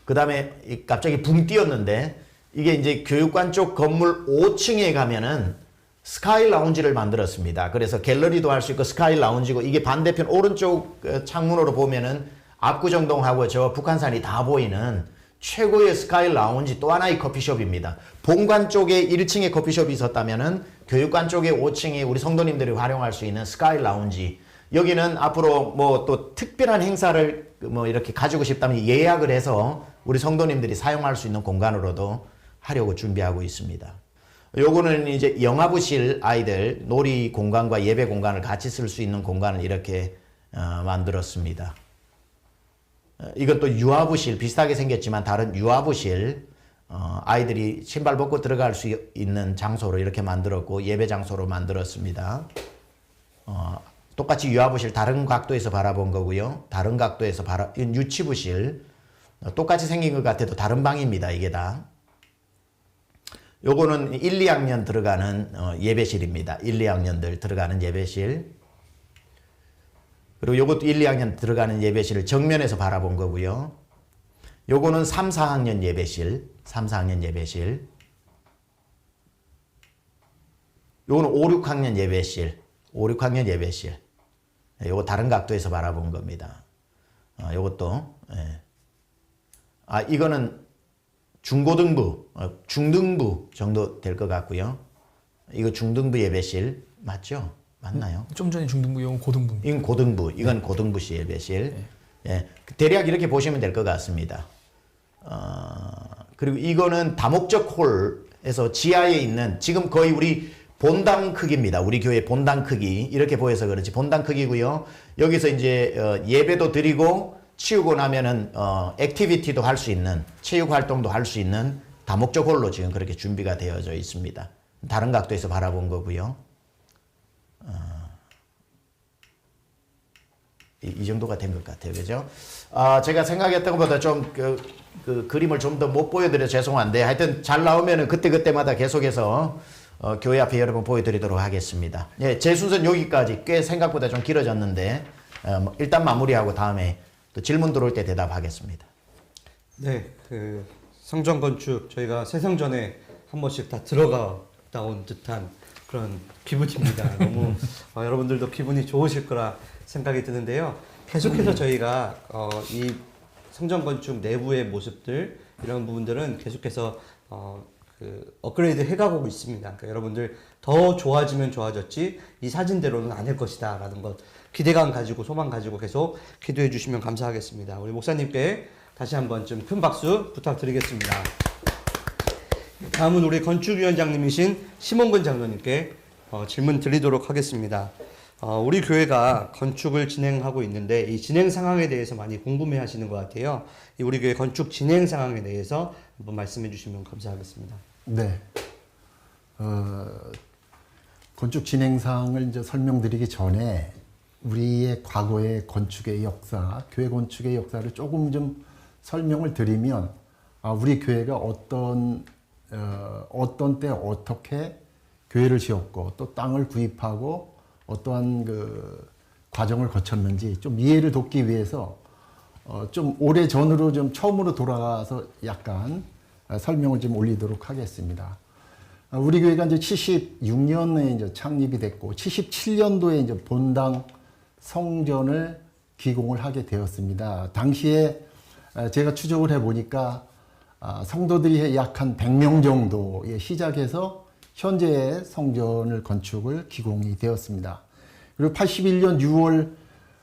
그 다음에 갑자기 붕 띄었는데 이게 이제 교육관 쪽 건물 5층에 가면은 스카이 라운지를 만들었습니다. 그래서 갤러리도 할 수 있고 스카이 라운지고 이게 반대편 오른쪽 창문으로 보면은 압구정동하고 저 북한산이 다 보이는 최고의 스카이 라운지 또 하나의 커피숍입니다. 본관 쪽에 1층에 커피숍이 있었다면은 교육관 쪽에 5층에 우리 성도님들이 활용할 수 있는 스카이 라운지. 여기는 앞으로 뭐 또 특별한 행사를 뭐 이렇게 가지고 싶다면 예약을 해서 우리 성도님들이 사용할 수 있는 공간으로도 하려고 준비하고 있습니다. 요거는 이제 영화부실 아이들 놀이 공간과 예배 공간을 같이 쓸 수 있는 공간을 이렇게 만들었습니다. 이건 또 유아부실 비슷하게 생겼지만 다른 유아부실 아이들이 신발 벗고 들어갈 수 있는 장소로 이렇게 만들었고 예배 장소로 만들었습니다. 똑같이 유아부실 다른 각도에서 바라본 거고요. 다른 각도에서 이건 유치부실 똑같이 생긴 것 같아도 다른 방입니다. 이게 다. 요거는 1, 2학년 들어가는 예배실입니다. 1, 2학년들 들어가는 예배실. 그리고 요것도 1, 2학년 들어가는 예배실을 정면에서 바라본 거고요. 요거는 3, 4학년 예배실. 3, 4학년 예배실. 요거는 5, 6학년 예배실. 5, 6학년 예배실. 요거 다른 각도에서 바라본 겁니다. 요것도. 예. 이거는 중고등부, 중등부 정도 될 것 같고요. 이거 중등부 예배실 맞죠? 맞나요? 좀 전에 중등부, 이건 고등부. 이건 고등부, 이건 고등부시 예배실. 예, 대략 이렇게 보시면 될 것 같습니다. 그리고 이거는 다목적 홀에서 지하에 있는 지금 거의 우리 본당 크기입니다. 우리 교회 본당 크기 이렇게 보여서 그렇지 본당 크기고요. 여기서 이제 예배도 드리고 치우고 나면은 액티비티도 할 수 있는 체육 활동도 할 수 있는 다목적 홀로 지금 그렇게 준비가 되어져 있습니다. 다른 각도에서 바라본 거고요. 이 정도가 된 것 같아요. 그죠? 제가 생각했던 것보다 좀 그 그림을 좀 더 못 보여드려 죄송한데 하여튼 잘 나오면은 그때마다 계속해서 교회 앞에 여러분 보여드리도록 하겠습니다. 예, 제 순서는 여기까지 꽤 생각보다 좀 길어졌는데 일단 마무리하고 다음에 또 질문 들어올 때 대답하겠습니다. 네, 그 성전 건축 저희가 새성전에 한 번씩 다 들어갔다 온 듯한 그런 기분입니다. 너무 여러분들도 기분이 좋으실 거라 생각이 드는데요. 계속해서 저희가 이 성전 건축 내부의 모습들 이런 부분들은 계속해서 업그레이드 해가고 있습니다. 그러니까 여러분들 더 좋아지면 좋아졌지 이 사진대로는 아닐 것이다 라는 것 기대감 가지고 소망 가지고 계속 기도해 주시면 감사하겠습니다. 우리 목사님께 다시 한번 좀 큰 박수 부탁드리겠습니다. 다음은 우리 건축위원장님이신 심원근 장로님께 질문 드리도록 하겠습니다. 우리 교회가 건축을 진행하고 있는데 이 진행 상황에 대해서 많이 궁금해 하시는 것 같아요. 이 우리 교회 건축 진행 상황에 대해서 한번 말씀해 주시면 감사하겠습니다. 네. 건축 진행상을 이제 설명드리기 전에 우리의 과거의 건축의 역사, 교회 건축의 역사를 조금 좀 설명을 드리면 우리 교회가 어떤 때 어떻게 교회를 지었고 또 땅을 구입하고 어떠한 그 과정을 거쳤는지 좀 이해를 돕기 위해서 좀 오래 전으로 좀 처음으로 돌아가서 약간 설명을 좀 올리도록 하겠습니다. 우리 교회가 이제 76년에 이제 창립이 됐고 77년도에 이제 본당 성전을 기공을 하게 되었습니다. 당시에 제가 추적을 해 보니까 성도들이 약 한 100명 정도에 시작해서 현재의 성전을 건축을 기공이 되었습니다. 그리고 81년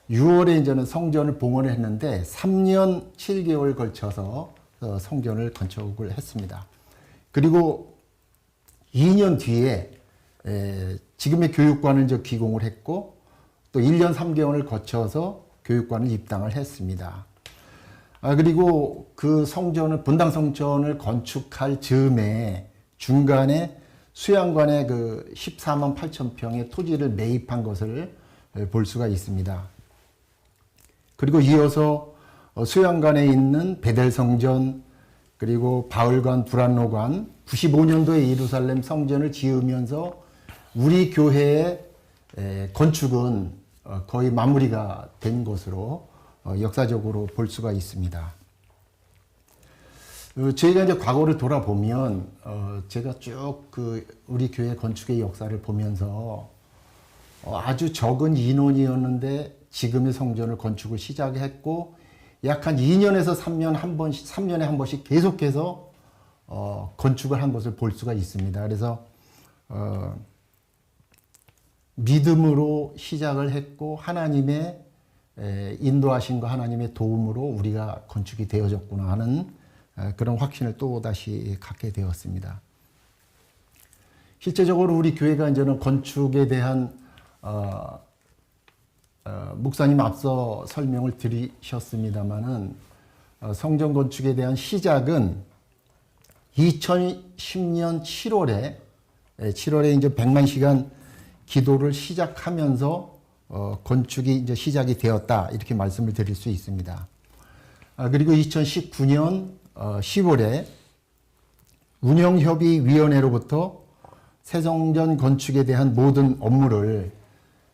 6월에 이제는 성전을 봉헌을 했는데 3년 7개월 걸쳐서 성전을 건축을 했습니다. 그리고 2년 뒤에 지금의 교육관을 이제 기공을 했고 또 1년 3개월을 거쳐서 교육관을 입당을 했습니다. 그리고 그 성전을 본당 성전을 건축할 즈음에 중간에 수양관에 그 14만 8천 평의 토지를 매입한 것을 볼 수가 있습니다. 그리고 이어서 수양관에 있는 베델 성전 그리고 바울관, 브란노관 95년도에 예루살렘 성전을 지으면서 우리 교회의 건축은 거의 마무리가 된 것으로 역사적으로 볼 수가 있습니다. 저희가 이제 과거를 돌아보면 제가 쭉 그 우리 교회 건축의 역사를 보면서 아주 적은 인원이었는데 지금의 성전을 건축을 시작했고 약 한 2년에서 3년에 한 번씩 계속해서 건축을 한 것을 볼 수가 있습니다. 그래서 믿음으로 시작을 했고 하나님의 인도하심과 하나님의 도움으로 우리가 건축이 되어졌구나 하는 그런 확신을 또다시 갖게 되었습니다. 실제적으로 우리 교회가 이제는 건축에 대한 목사님 앞서 설명을 드리셨습니다마는 성전 건축에 대한 시작은 2010년 7월에 이제 100만 시간 기도를 시작하면서 건축이 이제 시작이 되었다 이렇게 말씀을 드릴 수 있습니다. 그리고 2019년 10월에 운영협의위원회로부터 새성전 건축에 대한 모든 업무를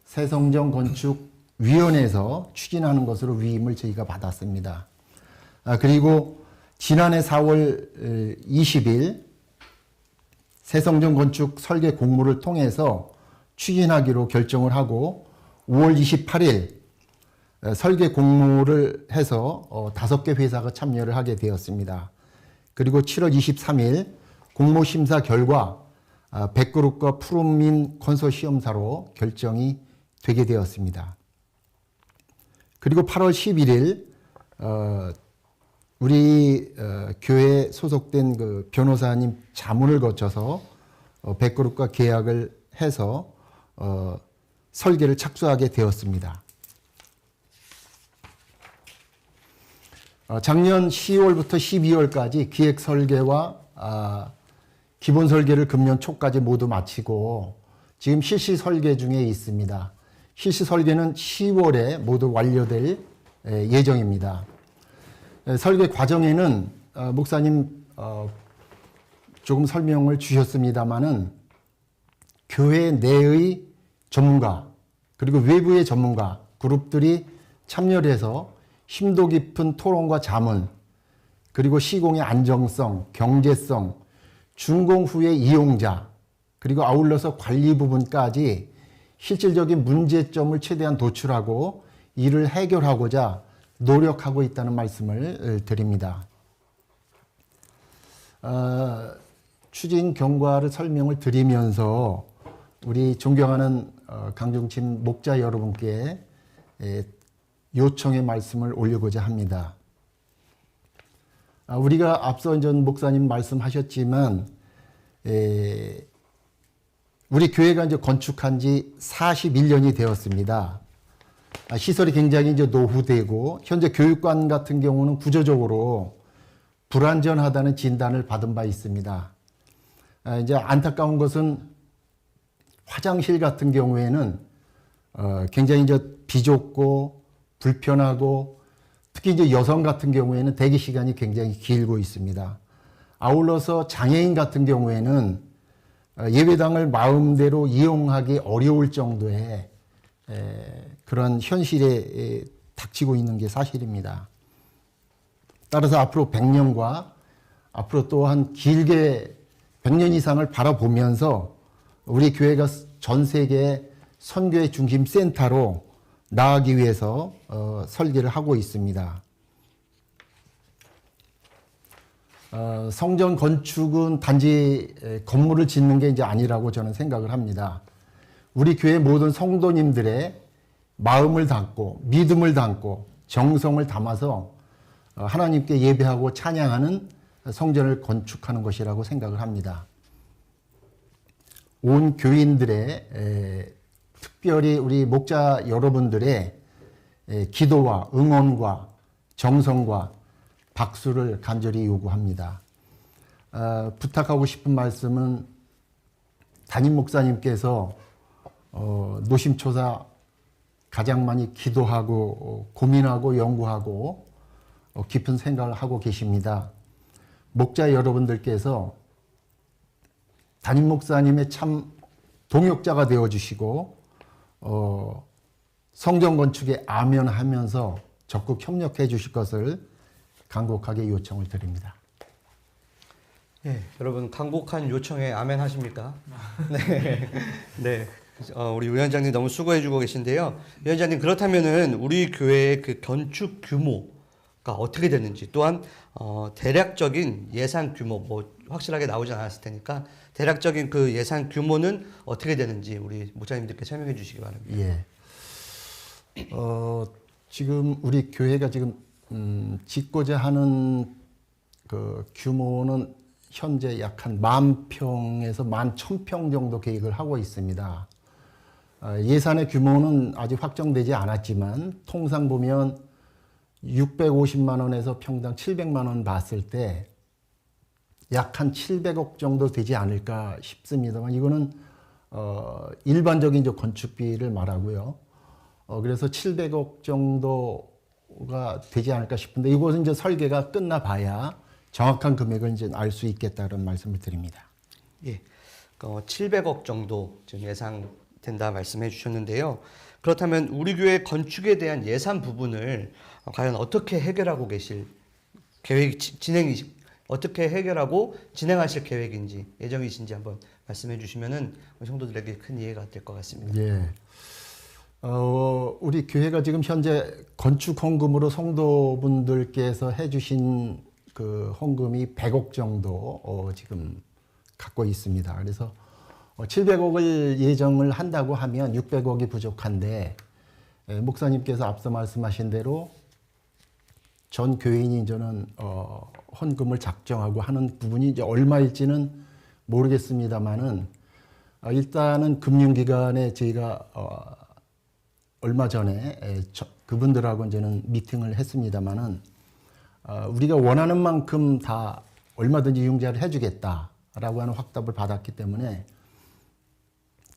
새성전 건축위원회에서 추진하는 것으로 위임을 저희가 받았습니다. 그리고 지난해 4월 20일 새성전 건축 설계 공모를 통해서 추진하기로 결정을 하고 5월 28일 설계 공모를 해서 5개 회사가 참여를 하게 되었습니다. 그리고 7월 23일 공모 심사 결과 백그룹과 푸른민 컨소시엄사로 결정이 되게 되었습니다. 그리고 8월 11일 우리 교회에 소속된 그 변호사님 자문을 거쳐서 백그룹과 계약을 해서 설계를 착수하게 되었습니다. 작년 10월부터 12월까지 기획 설계와 기본 설계를 금년 초까지 모두 마치고 지금 실시 설계 중에 있습니다. 실시 설계는 10월에 모두 완료될 예정입니다. 설계 과정에는 목사님 조금 설명을 주셨습니다마는 교회 내의 전문가 그리고 외부의 전문가 그룹들이 참여를 해서 심도 깊은 토론과 자문 그리고 시공의 안정성, 경제성, 준공 후의 이용자 그리고 아울러서 관리 부분까지 실질적인 문제점을 최대한 도출하고 이를 해결하고자 노력하고 있다는 말씀을 드립니다. 추진 경과를 설명을 드리면서 우리 존경하는 강중침 목자 여러분께 요청의 말씀을 올리고자 합니다. 우리가 앞서 전 목사님 말씀하셨지만 우리 교회가 이제 건축한 지 41년이 되었습니다. 시설이 굉장히 이제 노후되고 현재 교육관 같은 경우는 구조적으로 불완전하다는 진단을 받은 바 있습니다. 이제 안타까운 것은 화장실 같은 경우에는 굉장히 이제 비좁고 불편하고 특히 이제 여성 같은 경우에는 대기 시간이 굉장히 길고 있습니다. 아울러서 장애인 같은 경우에는 예배당을 마음대로 이용하기 어려울 정도의 그런 현실에 닥치고 있는 게 사실입니다. 따라서 앞으로 100년과 앞으로 또한 길게 100년 이상을 바라보면서 우리 교회가 전 세계 선교의 중심 센터로 나아가기 위해서 설계를 하고 있습니다. 성전 건축은 단지 건물을 짓는 게 이제 아니라고 저는 생각을 합니다. 우리 교회 모든 성도님들의 마음을 담고 믿음을 담고 정성을 담아서 하나님께 예배하고 찬양하는 성전을 건축하는 것이라고 생각을 합니다. 온 교인들의 특별히 우리 목자 여러분들의 기도와 응원과 정성과 박수를 간절히 요구합니다. 부탁하고 싶은 말씀은 담임 목사님께서 노심초사 가장 많이 기도하고 고민하고 연구하고 깊은 생각을 하고 계십니다. 목자 여러분들께서 담임 목사님의 참 동역자가 되어주시고 성전 건축에 아멘하면서 적극 협력해 주실 것을 간곡하게 요청을 드립니다. 예, 여러분 간곡한 요청에 아멘 하십니까? 네, 네. 우리 위원장님 너무 수고해주고 계신데요. 위원장님 그렇다면은 우리 교회의 그 건축 규모가 어떻게 되는지 또한 대략적인 예산 규모 뭐 확실하게 나오진 않았을 테니까 대략적인 그 예산 규모는 어떻게 되는지 우리 목사님들께 설명해 주시기 바랍니다. 예. 지금 우리 교회가 지금 짓고자 하는 그 규모는 현재 약 한 10,000평에서 11,000평 정도 계획을 하고 있습니다. 예산의 규모는 아직 확정되지 않았지만 통상 보면 650만 원에서 평당 700만 원 봤을 때 약 한 700억 정도 되지 않을까 싶습니다만 이거는 일반적인 이제 건축비를 말하고요. 그래서 700억 정도가 되지 않을까 싶은데 이것은 이제 설계가 끝나봐야 정확한 금액을 이제 알 수 있겠다는 말씀을 드립니다. 예, 700억 정도 지금 예상된다 말씀해 주셨는데요. 그렇다면 우리 교회 건축에 대한 예산 부분을 과연 어떻게 해결하고 계실 계획 어떻게 해결하고 진행하실 계획인지 예정이신지 한번 말씀해 주시면은 성도들에게 큰 이해가 될 것 같습니다. 예. 우리 교회가 지금 현재 건축 헌금으로 성도분들께서 해주신 그 헌금이 100억 정도 지금 갖고 있습니다. 그래서 700억을 예정을 한다고 하면 600억이 부족한데 목사님께서 앞서 말씀하신 대로 전 교인이 저는 헌금을 작정하고 하는 부분이 이제 얼마일지는 모르겠습니다만은 일단은 금융기관에 저희가 얼마 전에 그분들하고 이제는 미팅을 했습니다만은 우리가 원하는 만큼 다 얼마든지 융자를 해주겠다라고 하는 확답을 받았기 때문에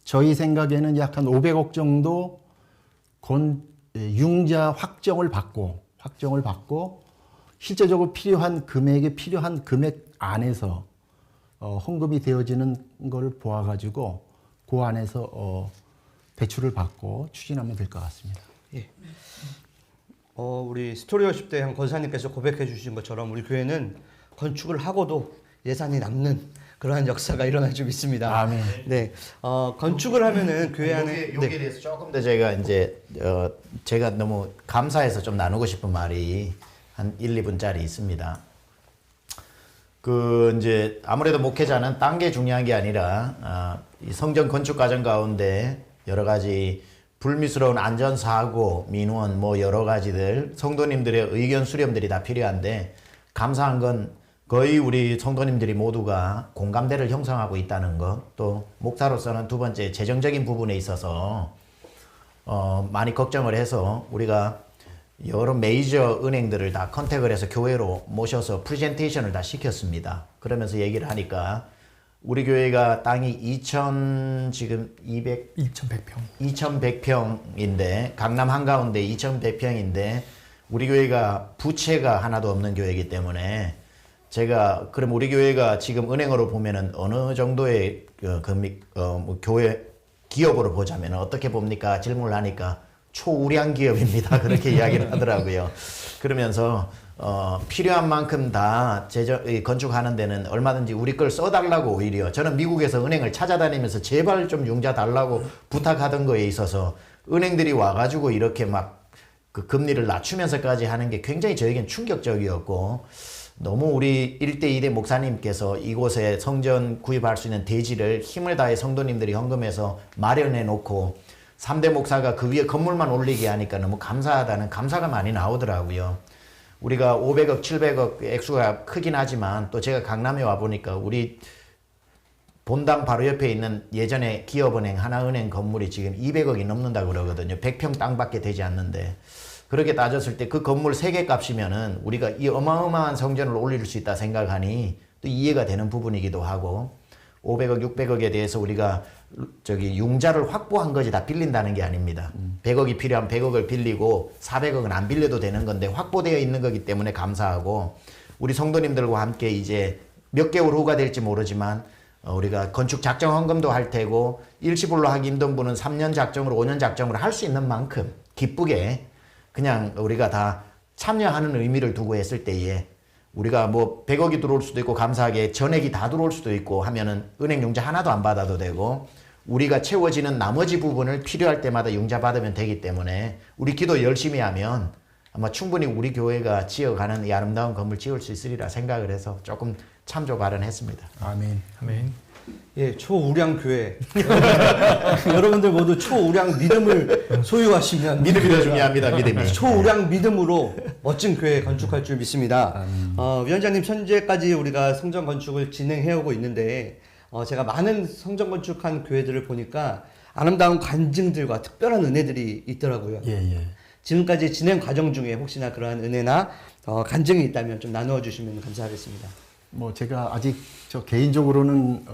저희 생각에는 약 한 500억 정도 융자 확정을 받고 실제적으로 필요한 금액 안에서 헌금이 되어지는 걸 보아가지고 그 안에서 대출을 받고 추진하면 될 것 같습니다. 예. 우리 스토리워십 때 한 권사님께서 고백해 주신 것처럼 우리 교회는 건축을 하고도 예산이 남는 그러한 역사가 일어날 줄 믿습니다. 아멘. 네, 건축을 하면은 교회 안에 여기에 대해서 조금 더 제가 이제 제가 너무 감사해서 좀 나누고 싶은 말이 한 1, 2분짜리 있습니다. 그 이제 아무래도 목회자는 딴 게 중요한 게 아니라 이 성전 건축 과정 가운데 여러 가지 불미스러운 안전 사고, 민원 뭐 여러 가지들 성도님들의 의견 수렴들이 다 필요한데 감사한 건 거의 우리 성도님들이 모두가 공감대를 형성하고 있다는 것, 또 목사로서는 두 번째 재정적인 부분에 있어서 많이 걱정을 해서 우리가 여러 메이저 은행들을 다 컨택을 해서 교회로 모셔서 프레젠테이션을 다 시켰습니다. 그러면서 얘기를 하니까 우리 교회가 땅이 2100평인데 강남 한가운데 2100평인데 우리 교회가 부채가 하나도 없는 교회이기 때문에 제가 그럼 우리 교회가 지금 은행으로 보면은 어느 정도의 뭐 교회 기업으로 보자면 어떻게 봅니까? 질문을 하니까 초우량 기업입니다. 그렇게 이야기를 하더라고요. 그러면서 필요한 만큼 다 건축하는 데는 얼마든지 우리 걸 써달라고 오히려 저는 미국에서 은행을 찾아다니면서 제발 좀 융자 달라고 부탁하던 거에 있어서 은행들이 와가지고 이렇게 막 그 금리를 낮추면서까지 하는 게 굉장히 저에겐 충격적이었고 너무 우리 1대 2대 목사님께서 이곳에 성전 구입할 수 있는 대지를 힘을 다해 성도님들이 헌금해서 마련해 놓고 3대 목사가 그 위에 건물만 올리게 하니까 너무 감사하다는 감사가 많이 나오더라고요. 우리가 500억, 700억 액수가 크긴 하지만 또 제가 강남에 와보니까 우리 본당 바로 옆에 있는 예전에 기업은행, 하나은행 건물이 지금 200억이 넘는다고 그러거든요. 100평 땅밖에 되지 않는데. 그렇게 따졌을 때 그 건물 3개 값이면은 우리가 이 어마어마한 성전을 올릴 수 있다 생각하니 또 이해가 되는 부분이기도 하고 500억, 600억에 대해서 우리가 융자를 확보한 거지 다 빌린다는 게 아닙니다. 100억이 필요한 100억을 빌리고 400억은 안 빌려도 되는 건데 확보되어 있는 거기 때문에 감사하고 우리 성도님들과 함께 이제 몇 개월 후가 될지 모르지만 우리가 건축 작정 헌금도 할 테고 일시불로 하기 힘든 분은 3년 작정으로 5년 작정으로 할 수 있는 만큼 기쁘게 그냥 우리가 다 참여하는 의미를 두고 했을 때에 우리가 뭐 100억이 들어올 수도 있고 감사하게 전액이 다 들어올 수도 있고 하면은 은행 융자 하나도 안 받아도 되고 우리가 채워지는 나머지 부분을 필요할 때마다 융자 받으면 되기 때문에 우리 기도 열심히 하면 아마 충분히 우리 교회가 지어가는 이 아름다운 건물 지을 수 있으리라 생각을 해서 조금 참조 발언했습니다. 아멘. 아멘. 예, 초우량 교회. 여러분들 모두 초우량 믿음을 소유하시면 믿음이 더 중요합니다. 믿음이. 초우량 믿음으로 멋진 교회 건축할 줄 믿습니다. 위원장님 현재까지 우리가 성전 건축을 진행해 오고 있는데 제가 많은 성전 건축한 교회들을 보니까 아름다운 간증들과 특별한 은혜들이 있더라고요. 예. 지금까지 진행 과정 중에 혹시나 그러한 은혜나 간증이 있다면 좀 나누어 주시면 감사하겠습니다. 뭐 제가 아직 저 개인적으로는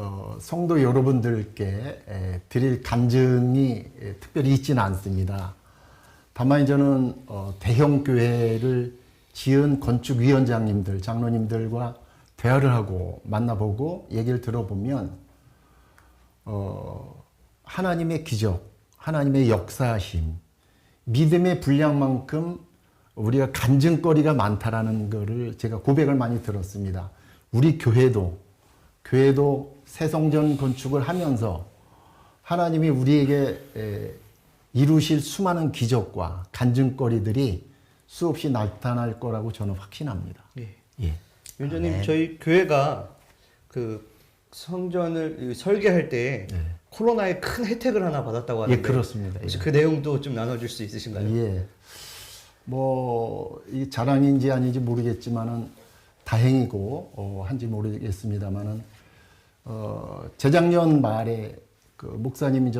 성도 여러분들께 드릴 간증이 특별히 있지는 않습니다. 다만 저는 대형 교회를 지은 건축위원장님들, 장로님들과 대화를 하고 만나보고 얘기를 들어보면 하나님의 기적, 하나님의 역사하심, 믿음의 분량만큼 우리가 간증거리가 많다라는 거를 제가 고백을 많이 들었습니다. 우리 교회도 새 성전 건축을 하면서 하나님이 우리에게 이루실 수많은 기적과 간증거리들이 수없이 나타날 거라고 저는 확신합니다. 예. 위원장님, 저희 교회가 그 성전을 설계할 때 코로나에 큰 혜택을 하나 받았다고 하는데 그렇습니다. 혹시 그 내용도 좀 나눠줄 수 있으신가요? 예. 뭐 이 자랑인지 아닌지 모르겠지만은 다행이고 한지 모르겠습니다만은 재작년 말에 그 목사님이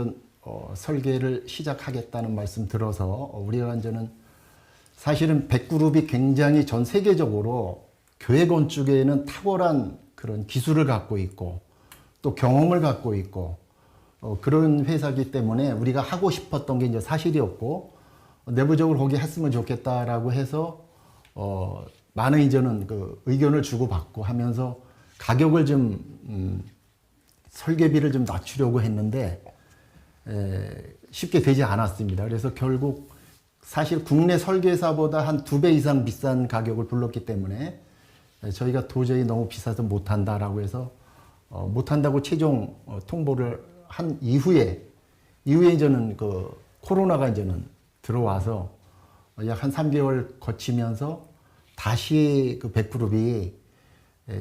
설계를 시작하겠다는 말씀 들어서 우리가 이제는 사실은 백그룹이 굉장히 전 세계적으로 교회 건축에는 탁월한 그런 기술을 갖고 있고 또 경험을 갖고 있고 그런 회사이기 때문에 우리가 하고 싶었던 게 이제 사실이었고 내부적으로 거기 했으면 좋겠다라고 해서 많은 이제는 그 의견을 주고받고 하면서 가격을 좀 설계비를 좀 낮추려고 했는데 쉽게 되지 않았습니다. 그래서 결국 사실 국내 설계사보다 한 2배 이상 비싼 가격을 불렀기 때문에 저희가 도저히 너무 비싸서 못한다라고 해서 못한다고 최종 통보를 한 이후에 이제는 그 코로나가 이제는 들어와서 약 한 3개월 거치면서 다시 그 백그룹이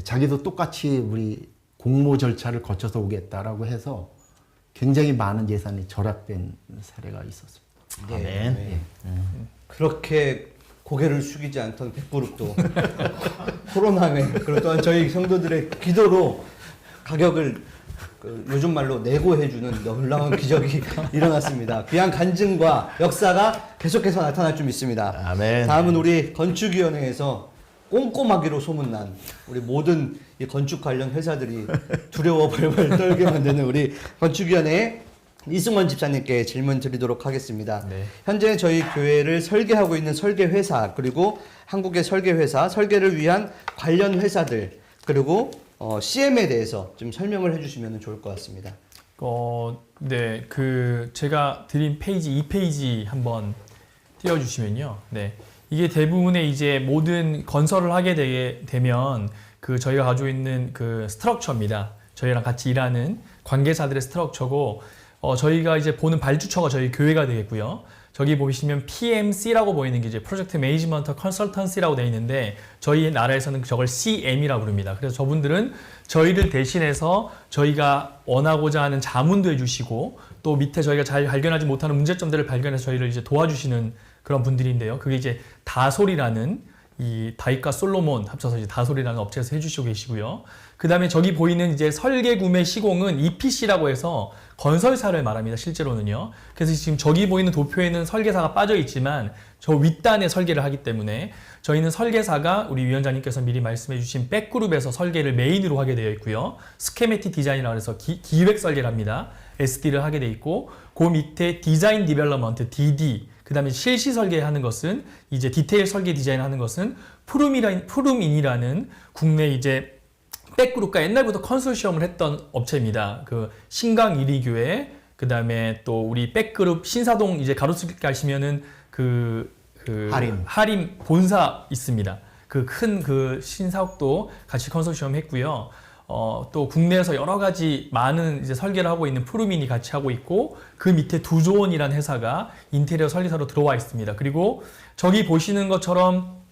자기도 똑같이 우리 공모 절차를 거쳐서 오겠다라고 해서 굉장히 많은 예산이 절약된 사례가 있었습니다. 아멘. 그렇게 고개를 숙이지 않던 백그룹도 코로나에 그리고 또한 저희 성도들의 기도로 가격을 요즘 말로 내고해주는 놀라운 기적이 일어났습니다. 귀한 간증과 역사가 계속해서 나타날 줄 믿습니다. 아멘. 다음은 우리 건축위원회에서 꼼꼼하기로 소문난 우리 모든 이 건축 관련 회사들이 두려워 벌벌 떨게 만드는 우리 건축위원회 이승원 집사님께 질문 드리도록 하겠습니다. 네. 현재 저희 교회를 설계하고 있는 설계회사 그리고 한국의 설계회사, 설계를 위한 관련 회사들 그리고 CM에 대해서 좀 설명을 해주시면 좋을 것 같습니다. 네, 제가 드린 페이지 2페이지 한번 띄워주시면요. 네, 이게 대부분의 이제 모든 건설을 하게 되면 저희가 가지고 있는 스트럭처입니다. 저희랑 같이 일하는 관계사들의 스트럭처고, 저희가 이제 보는 발주처가 저희 교회가 되겠고요. 저기 보시면 PMC라고 보이는 게 이제 프로젝트 매니지먼트 컨설턴시라고 되어 있는데 저희 나라에서는 저걸 CM이라고 부릅니다. 그래서 저분들은 저희를 대신해서 저희가 원하고자 하는 자문도 해주시고 또 밑에 저희가 잘 발견하지 못하는 문제점들을 발견해서 저희를 이제 도와주시는 그런 분들인데요. 그게 이제 다솔이라는 이 다윗과 솔로몬 합쳐서 이제 다솔이라는 업체에서 해주시고 계시고요. 그 다음에 저기 보이는 이제 설계 구매 시공은 EPC라고 해서 건설사를 말합니다. 실제로는요. 그래서 지금 저기 보이는 도표에는 설계사가 빠져 있지만 저 윗단에 설계를 하기 때문에 저희는 설계사가 우리 위원장님께서 미리 말씀해 주신 백그룹에서 설계를 메인으로 하게 되어 있고요. 스케매틱 디자인이라고 해서 기획 설계를 합니다. SD를 하게 되어 있고 그 밑에 디자인 디벨롭먼트 DD 그 다음에 실시 설계하는 것은 이제 디테일 설계 디자인하는 것은 푸름인이라는 국내 이제 백그룹과 옛날부터 컨소시엄을 했던 업체입니다. 신강 이리교회, 그 다음에 또 우리 백그룹 신사동 이제 가로수길 가시면은 하림 본사 있습니다. 큰 신사옥도 같이 컨소시엄 했고요. 또 국내에서 여러 가지 많은 이제 설계를 하고 있는 푸르민이 같이 하고 있고 그 밑에 두조원이라는 회사가 인테리어 설계사로 들어와 있습니다. 그리고 저기 보시는 것처럼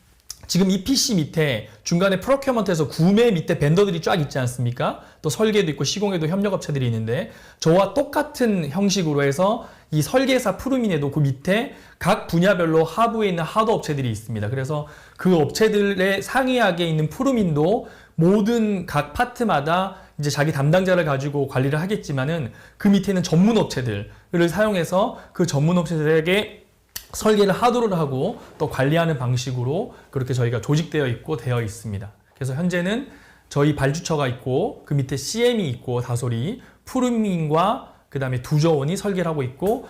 지금 EPC 밑에 중간에 프로큐어먼트에서 구매 밑에 벤더들이 쫙 있지 않습니까? 또 설계도 있고 시공에도 협력업체들이 있는데 저와 똑같은 형식으로 해서 이 설계사 푸르민에도 그 밑에 각 분야별로 하부에 있는 하도업체들이 있습니다. 그래서 그 업체들의 상위하게 있는 푸르민도 모든 각 파트마다 이제 자기 담당자를 가지고 관리를 하겠지만은 그 밑에는 전문업체들을 사용해서 그 전문업체들에게 설계를 하도록 하고 또 관리하는 방식으로 그렇게 저희가 조직되어 있고 되어 있습니다. 그래서 현재는 저희 발주처가 있고 그 밑에 CM이 있고 다솔이 푸르민과 그 다음에 두저원이 설계를 하고 있고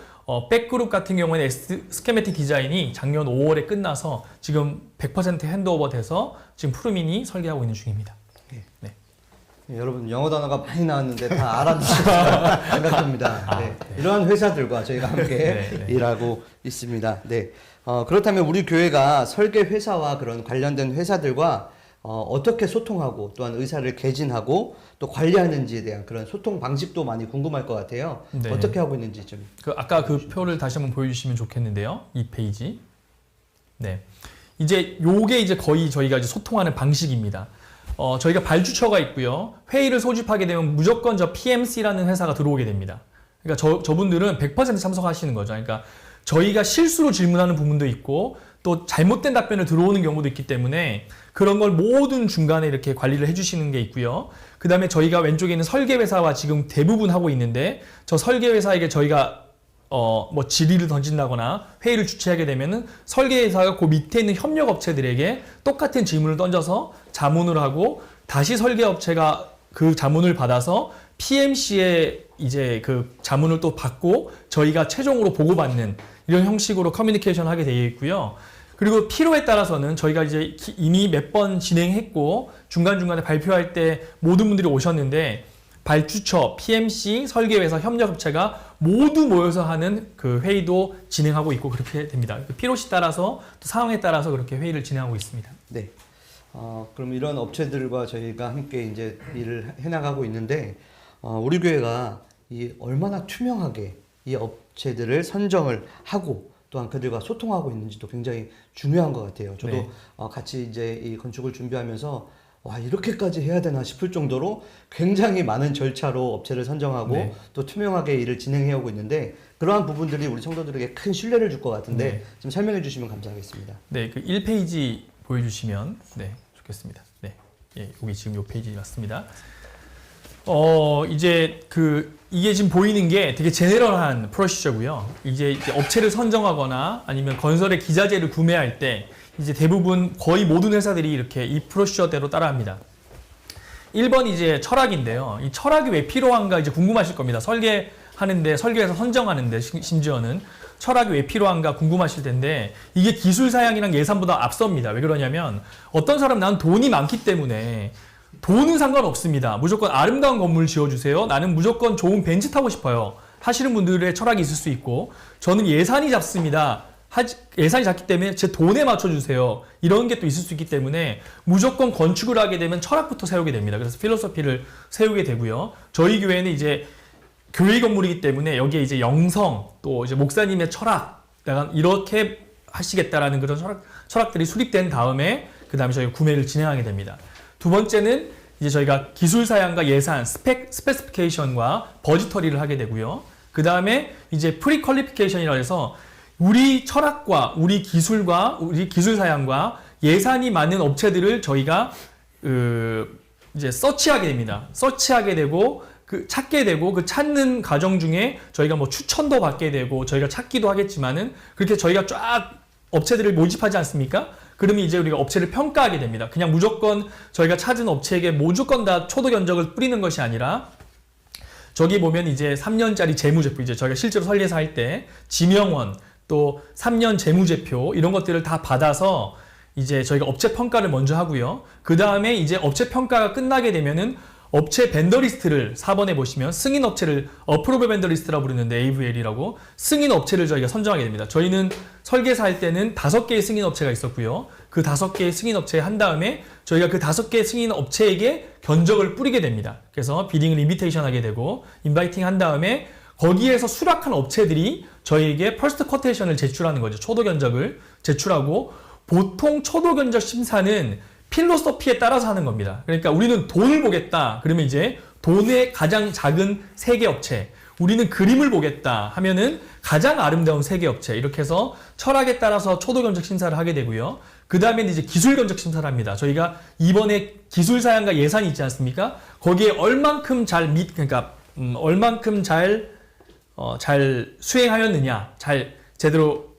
백그룹 같은 경우에는 스케매틱 디자인이 작년 5월에 끝나서 지금 100% 핸드오버 돼서 지금 푸르민이 설계하고 있는 중입니다. 네. 네, 여러분 영어 단어가 많이 나왔는데 다 알아두셨을 생각합니다. 네. 이러한 회사들과 저희가 함께 일하고 있습니다. 네. 그렇다면 우리 교회가 설계 회사와 그런 관련된 회사들과 어떻게 소통하고 또한 의사를 개진하고 또 관리하는지에 대한 그런 소통 방식도 많이 궁금할 것 같아요. 네. 어떻게 하고 있는지 좀. 아까 그 표를 다시 한번 보여주시면 좋겠는데요. 이 페이지. 네. 이제 요게 이제 거의 저희가 이제 소통하는 방식입니다. 저희가 발주처가 있고요. 회의를 소집하게 되면 무조건 저 PMC라는 회사가 들어오게 됩니다. 그러니까 저분들은 100% 참석하시는 거죠. 그러니까 저희가 실수로 질문하는 부분도 있고 또 잘못된 답변을 들어오는 경우도 있기 때문에 그런 걸 모든 중간에 이렇게 관리를 해주시는 게 있고요. 그 다음에 저희가 왼쪽에 있는 설계회사와 지금 대부분 하고 있는데 저 설계회사에게 저희가 뭐 질의를 던진다거나 회의를 주최하게 되면은 설계회사가 그 밑에 있는 협력업체들에게 똑같은 질문을 던져서 자문을 하고 다시 설계업체가 그 자문을 받아서 PMC의 이제 그 자문을 또 받고 저희가 최종으로 보고받는 이런 형식으로 커뮤니케이션 하게 되어 있고요. 그리고 필요에 따라서는 저희가 이제 이미 몇 번 진행했고 중간중간에 발표할 때 모든 분들이 오셨는데 발주처, PMC, 설계회사, 협력업체가 모두 모여서 하는 그 회의도 진행하고 있고 그렇게 됩니다. 필요시 따라서 또 상황에 따라서 그렇게 회의를 진행하고 있습니다. 네. 그럼 이런 업체들과 저희가 함께 이제 일을 해나가고 있는데 우리 교회가 얼마나 투명하게 이 업체들을 선정을 하고 또한 그들과 소통하고 있는지도 굉장히 중요한 것 같아요. 저도 네. 같이 이제 이 건축을 준비하면서 와, 이렇게까지 해야 되나 싶을 정도로 굉장히 많은 절차로 업체를 선정하고 네. 또 투명하게 일을 진행해 오고 있는데 그러한 부분들이 우리 성도들에게 큰 신뢰를 줄 것 같은데 네. 좀 설명해 주시면 감사하겠습니다. 네, 그 1페이지 보여주시면 네 좋겠습니다. 네, 예, 여기 지금 요 페이지 맞습니다. 이제 이게 지금 보이는 게 되게 제네럴한 프로시저고요. 이제 업체를 선정하거나 아니면 건설의 기자재를 구매할 때 이제 대부분 거의 모든 회사들이 이렇게 이 프로시저대로 따라합니다. 1번 이제 철학인데요. 이 철학이 왜 필요한가 이제 궁금하실 겁니다. 설계해서 선정하는데 심지어는 철학이 왜 필요한가 궁금하실 텐데 이게 기술 사양이랑 예산보다 앞섭니다. 왜 그러냐면 어떤 사람은 난 돈이 많기 때문에 돈은 상관없습니다. 무조건 아름다운 건물 지어주세요. 나는 무조건 좋은 벤츠 타고 싶어요. 하시는 분들의 철학이 있을 수 있고 저는 예산이 작습니다. 예산이 작기 때문에 제 돈에 맞춰주세요. 이런 게 또 있을 수 있기 때문에 무조건 건축을 하게 되면 철학부터 세우게 됩니다. 그래서 필로소피를 세우게 되고요. 저희 교회는 이제 교회 건물이기 때문에 여기에 이제 영성 또 이제 목사님의 철학 약간 이렇게 하시겠다라는 그런 철학들이 수립된 다음에 그 다음에 저희가 구매를 진행하게 됩니다. 두 번째는 이제 저희가 기술 사양과 예산, 스페시피케이션과 버지터리를 하게 되고요. 그 다음에 이제 프리퀄리피케이션이라 해서 우리 철학과 우리 기술과 우리 기술 사양과 예산이 맞는 업체들을 저희가 이제 서치하게 됩니다. 서치하게 되고 찾게 되고 그 찾는 과정 중에 저희가 뭐 추천도 받게 되고 저희가 찾기도 하겠지만은 그렇게 저희가 쫙 업체들을 모집하지 않습니까? 그러면 이제 우리가 업체를 평가하게 됩니다. 그냥 무조건 저희가 찾은 업체에게 무조건 다 초도 견적을 뿌리는 것이 아니라 저기 보면 이제 3년짜리 재무제표 이제 저희가 실제로 설계사 할 때 지명원 또 3년 재무제표 이런 것들을 다 받아서 이제 저희가 업체 평가를 먼저 하고요. 그 다음에 이제 업체 평가가 끝나게 되면은 업체 벤더리스트를 4번에 보시면 승인 업체를 어프로브 벤더리스트라고 부르는데 AVL이라고 승인 업체를 저희가 선정하게 됩니다. 저희는 설계사 할 때는 5개의 승인 업체가 있었고요. 그 5개의 승인 업체 한 다음에 저희가 그 5개의 승인 업체에게 견적을 뿌리게 됩니다. 그래서 비딩을 인비테이션 하게 되고 인바이팅 한 다음에 거기에서 수락한 업체들이 저희에게 퍼스트 쿼테이션을 제출하는 거죠. 초도 견적을 제출하고 보통 초도 견적 심사는 필로소피에 따라서 하는 겁니다. 그러니까 우리는 돈을 보겠다. 그러면 이제 돈의 가장 작은 3개 업체. 우리는 그림을 보겠다 하면은 가장 아름다운 3개 업체. 이렇게 해서 철학에 따라서 초도 견적 심사를 하게 되고요. 그 다음에 이제 기술 견적 심사를 합니다. 저희가 이번에 기술 사양과 예산이 있지 않습니까? 거기에 얼만큼 얼만큼 잘 수행하였느냐. 제대로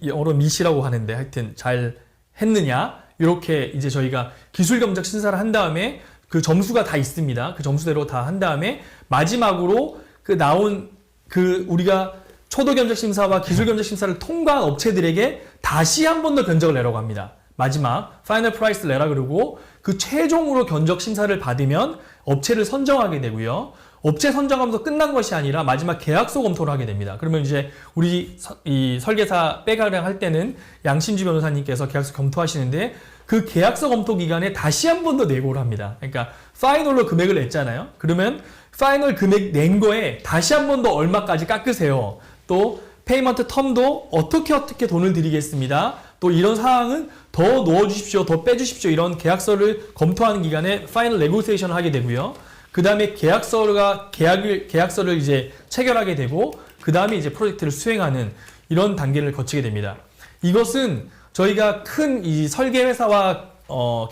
영어로 미시라고 하는데 하여튼 잘 했느냐. 이렇게 이제 저희가 기술 견적 심사를 한 다음에 그 점수가 다 있습니다. 그 점수대로 다 한 다음에 마지막으로 우리가 초도 견적 심사와 기술 견적 심사를 통과한 업체들에게 다시 한 번 더 견적을 내라고 합니다. 마지막 파이널 프라이스 내라 그러고 그 최종으로 견적 심사를 받으면 업체를 선정하게 되고요. 업체 선정하면서 끝난 것이 아니라 마지막 계약서 검토를 하게 됩니다. 그러면 이제 우리 이 설계사 빼가량 할 때는 양신주 변호사님께서 계약서 검토하시는데 그 계약서 검토 기간에 다시 한 번 더 내고를 합니다. 그러니까 파이널로 금액을 냈잖아요. 그러면 파이널 금액 낸 거에 다시 한 번 더 얼마까지 깎으세요. 또 페이먼트 텀도 어떻게 돈을 드리겠습니다. 또 이런 사항은 더 넣어주십시오. 더 빼주십시오. 이런 계약서를 검토하는 기간에 파이널 네고시에이션을 하게 되고요. 그 다음에 계약서를 이제 체결하게 되고, 그 다음에 이제 프로젝트를 수행하는 이런 단계를 거치게 됩니다. 이것은 저희가 큰 이 설계회사와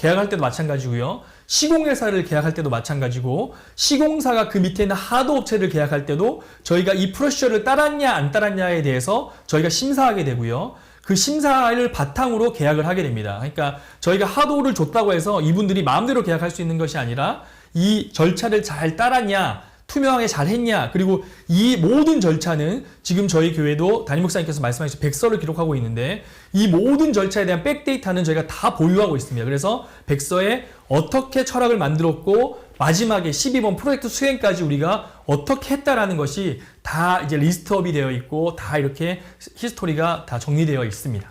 계약할 때도 마찬가지고요. 시공회사를 계약할 때도 마찬가지고, 시공사가 그 밑에 있는 하도업체를 계약할 때도 저희가 이 프로시저를 따랐냐 안 따랐냐에 대해서 저희가 심사하게 되고요. 그 심사를 바탕으로 계약을 하게 됩니다. 그러니까 저희가 하도를 줬다고 해서 이분들이 마음대로 계약할 수 있는 것이 아니라 이 절차를 잘 따랐냐, 투명하게 잘 했냐, 그리고 이 모든 절차는 지금 저희 교회도 담임 목사님께서 말씀하신 백서를 기록하고 있는데 이 모든 절차에 대한 백데이터는 저희가 다 보유하고 있습니다. 그래서 백서에 어떻게 철학을 만들었고 마지막에 12번 프로젝트 수행까지 우리가 어떻게 했다라는 것이 다 이제 리스트업이 되어 있고 다 이렇게 히스토리가 다 정리되어 있습니다.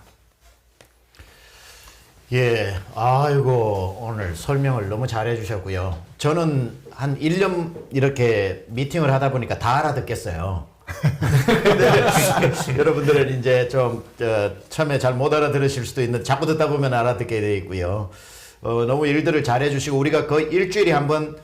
예, 아이고 오늘 설명을 너무 잘해 주셨고요. 저는 한 1년 이렇게 미팅을 하다 보니까 다 알아듣겠어요. 여러분들은 이제 좀 처음에 잘 못 알아들으실 수도 있는데 자꾸 듣다 보면 알아듣게 돼 있고요. 너무 일들을 잘해 주시고 우리가 거의 일주일에 한번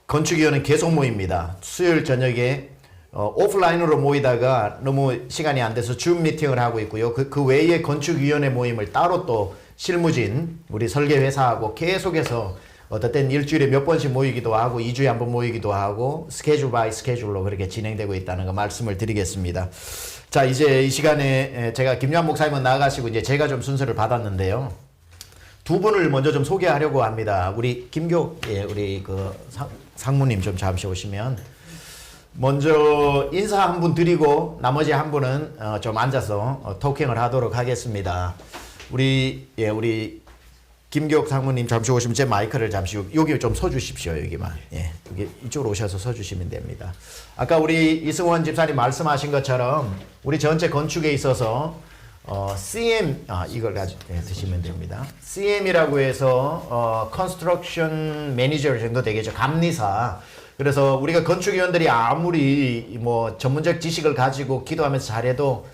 건축위원은 계속 모입니다. 수요일 저녁에 오프라인으로 모이다가 너무 시간이 안 돼서 줌 미팅을 하고 있고요. 그 외에 건축위원회 모임을 따로 또 실무진 우리 설계회사하고 계속해서 어떨 땐 일주일에 몇 번씩 모이기도 하고 2주에 한 번 모이기도 하고 스케줄 바이 스케줄로 그렇게 진행되고 있다는 거 말씀을 드리겠습니다. 자, 이제 이 시간에 제가 김요한 목사님은 나가시고 이제 제가 좀 순서를 받았는데요. 두 분을 먼저 좀 소개하려고 합니다. 우리 김교 우리 그 상무님 좀 잠시 오시면 먼저 인사 한 분 드리고 나머지 한 분은 좀 앉아서 토킹을 하도록 하겠습니다. 우리 김교옥 상무님 잠시 오시면 제 마이크를 잠시 여기 좀 서주십시오. 여기만. 예, 여기 이쪽으로 오셔서 서주시면 됩니다. 아까 우리 이승원 집사님 말씀하신 것처럼 우리 전체 건축에 있어서 CM 이걸 가지고 드시면 됩니다. CM이라고 해서 Construction Manager 정도 되겠죠. 감리사. 그래서 우리가 건축위원들이 아무리 뭐 전문적 지식을 가지고 기도하면서 잘해도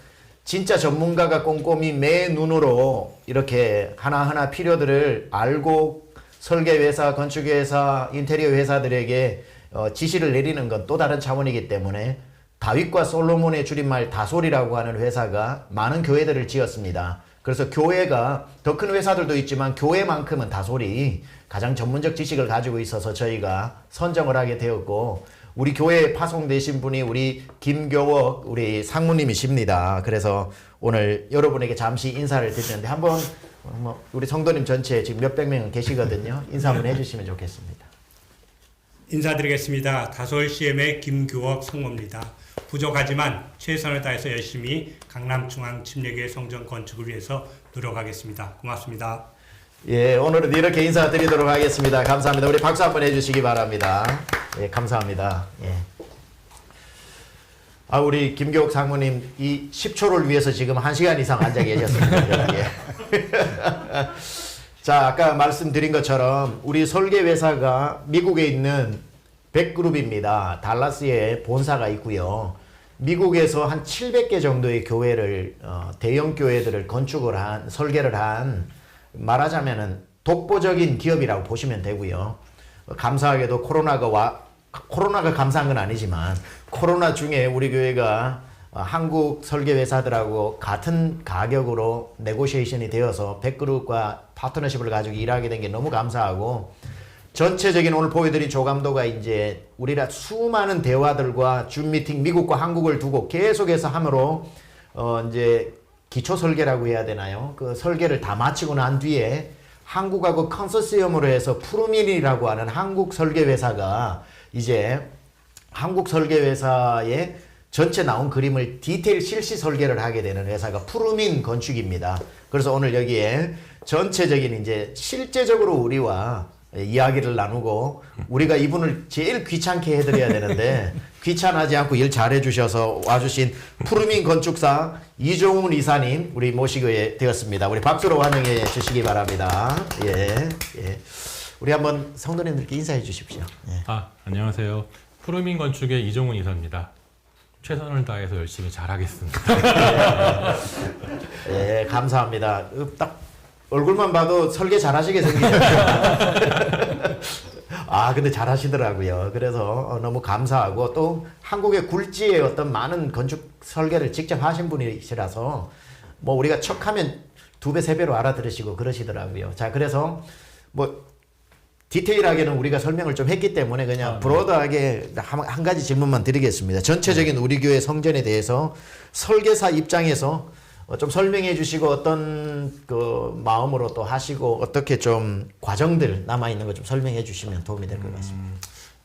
진짜 전문가가 꼼꼼히 매 눈으로 이렇게 하나하나 필요들을 알고 설계회사, 건축회사, 인테리어 회사들에게 지시를 내리는 건 또 다른 차원이기 때문에 다윗과 솔로몬의 줄임말 다솔이라고 하는 회사가 많은 교회들을 지었습니다. 그래서 교회가 더 큰 회사들도 있지만 교회만큼은 다솔이 가장 전문적 지식을 가지고 있어서 저희가 선정을 하게 되었고 우리 교회에 파송되신 분이 우리 김교옥 우리 상무님이십니다. 그래서 오늘 여러분에게 잠시 인사를 드리는데 한번 우리 성도님 전체 지금 몇백 명 계시거든요. 인사 한번 해주시면 좋겠습니다. 인사드리겠습니다. 다솔 CM의 김교옥 성모입니다. 부족하지만 최선을 다해서 열심히 강남중앙침례교회 성전 건축을 위해서 노력하겠습니다. 고맙습니다. 예, 오늘은 이렇게 인사드리도록 하겠습니다. 감사합니다. 우리 박수 한번 해주시기 바랍니다. 예, 감사합니다. 예. 우리 김교옥 상무님 이 10초를 위해서 지금 1시간 이상 앉아 계셨습니다. 예. 자, 아까 말씀드린 것처럼 우리 설계회사가 미국에 있는 100그룹입니다. 달라스에 본사가 있고요. 미국에서 한 700개 정도의 교회를 대형 교회들을 건축을 한 설계를 한 말하자면은 독보적인 기업이라고 보시면 되고요. 감사하게도 코로나가 감사한 건 아니지만 코로나 중에 우리 교회가 한국 설계회사들하고 같은 가격으로 네고시에이션이 되어서 100그룹과 파트너십을 가지고 일하게 된 게 너무 감사하고 전체적인 오늘 보여드린 조감도가 이제 우리라 수많은 대화들과 줌 미팅 미국과 한국을 두고 계속해서 함으로 이제 기초 설계라고 해야 되나요? 그 설계를 다 마치고 난 뒤에 한국하고 컨소시엄으로 해서 푸르민이라고 하는 한국 설계회사가 이제 한국 설계회사의 전체 나온 그림을 디테일 실시 설계를 하게 되는 회사가 푸르민 건축입니다. 그래서 오늘 여기에 전체적인 이제 실제적으로 우리와 이야기를 나누고 우리가 이분을 제일 귀찮게 해드려야 되는데 귀찮아하지 않고 일 잘해주셔서 와주신 푸르민 건축사 이종훈 이사님 우리 모시게 되었습니다. 우리 박수로 환영해 주시기 바랍니다. 예, 예. 우리 한번 성도님들께 인사해 주십시오. 예. 안녕하세요. 푸르민 건축의 이종훈 이사입니다. 최선을 다해서 열심히 잘하겠습니다. 예, 감사합니다. 딱 얼굴만 봐도 설계 잘하시게 생기셨죠. 근데 잘하시더라고요. 그래서 너무 감사하고 또 한국의 굴지의 어떤 많은 건축 설계를 직접 하신 분이시라서 뭐 우리가 척하면 2배, 3배로 알아들으시고 그러시더라고요. 자, 그래서 뭐 디테일하게는 우리가 설명을 좀 했기 때문에 그냥 브로드하게 한 가지 질문만 드리겠습니다. 전체적인 우리 교회 성전에 대해서 설계사 입장에서 좀 설명해 주시고 어떤 그 마음으로 또 하시고 어떻게 좀 과정들 남아있는 거 좀 설명해 주시면 도움이 될 것 같습니다.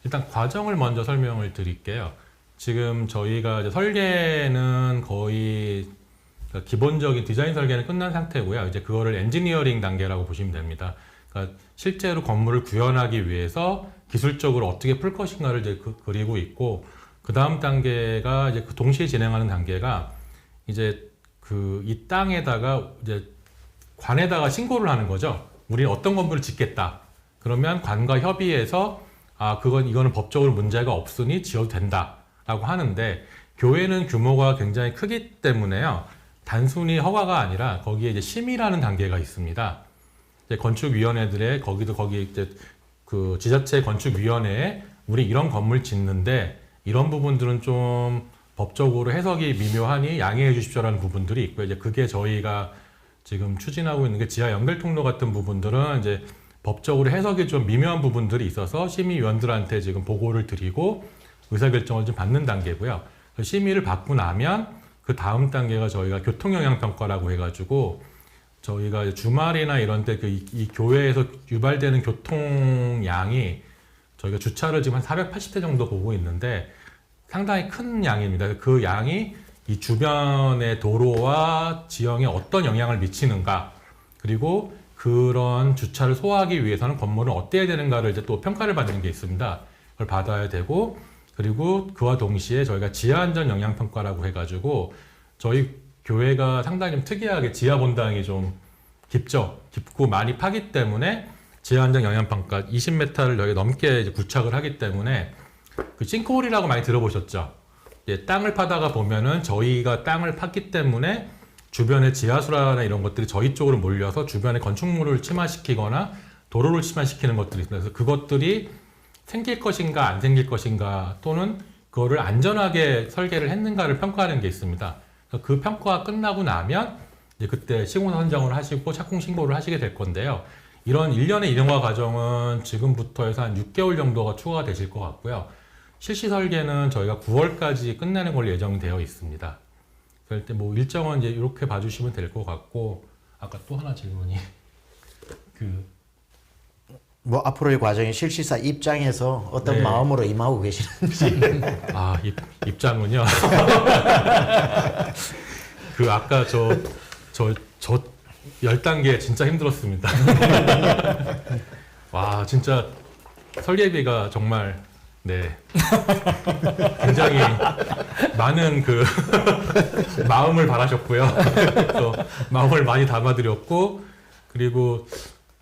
일단 과정을 먼저 설명을 드릴게요. 지금 저희가 이제 설계는 거의 기본적인 디자인 설계는 끝난 상태고요. 이제 그거를 엔지니어링 단계라고 보시면 됩니다. 그러니까 실제로 건물을 구현하기 위해서 기술적으로 어떻게 풀 것인가를 이제 그리고 있고, 그 다음 단계가 이제 그 동시에 진행하는 단계가 이제 이 땅에다가 이제 관에다가 신고를 하는 거죠. 우리는 어떤 건물을 짓겠다. 그러면 관과 협의해서 이거는 법적으로 문제가 없으니 지어도 된다라고 하는데, 교회는 규모가 굉장히 크기 때문에요. 단순히 허가가 아니라 거기에 이제 심의라는 단계가 있습니다. 이제 건축위원회들의 거기 이제 그 지자체 건축위원회에 우리 이런 건물 짓는데 이런 부분들은 좀 법적으로 해석이 미묘하니 양해해 주십시오라는 부분들이 있고요. 이제 그게 저희가 지금 추진하고 있는 게 지하 연결 통로 같은 부분들은 이제 법적으로 해석이 좀 미묘한 부분들이 있어서 심의위원들한테 지금 보고를 드리고 의사결정을 좀 받는 단계고요. 그 심의를 받고 나면 그 다음 단계가 저희가 교통영향평가라고 해가지고 저희가 주말이나 이런 때 이 교외에서 유발되는 교통량이 저희가 주차를 지금 한 480대 정도 보고 있는데 상당히 큰 양입니다. 그 양이 이 주변의 도로와 지형에 어떤 영향을 미치는가, 그리고 그런 주차를 소화하기 위해서는 건물은 어때야 되는가를 이제 또 평가를 받는 게 있습니다. 그걸 받아야 되고, 그리고 그와 동시에 저희가 지하안전 영향평가라고 해가지고 저희 교회가 상당히 좀 특이하게 지하 본당이 좀 깊고 많이 파기 때문에 지하안전 영향평가 20m를 여기 넘게 이제 부착을 하기 때문에 그 싱크홀이라고 많이 들어보셨죠? 예, 땅을 파다가 보면은 저희가 땅을 팠기 때문에 주변의 지하수라나 이런 것들이 저희 쪽으로 몰려서 주변의 건축물을 침하시키거나 도로를 침하시키는 것들이 있습니다. 그래서 그것들이 생길 것인가 안 생길 것인가 또는 그거를 안전하게 설계를 했는가를 평가하는 게 있습니다. 그 평가가 끝나고 나면 이제 그때 시공사 선정을 하시고 착공 신고를 하시게 될 건데요. 이런 일련의 인허가 과정은 지금부터 해서 한 6개월 정도가 추가가 되실 것 같고요. 실시 설계는 저희가 9월까지 끝내는 걸로 예정이 되어 있습니다. 그럴 때 뭐 일정은 이제 이렇게 봐주시면 될 것 같고, 아까 또 하나 질문이 뭐 앞으로의 과정이 실시사 입장에서 어떤 네. 마음으로 임하고 계시는지. 입장은요. 그 아까 저 10단계 진짜 힘들었습니다. 와, 진짜 설계비가 정말 네. 굉장히 많은 그 마음을 바라셨고요. 또 마음을 많이 담아드렸고, 그리고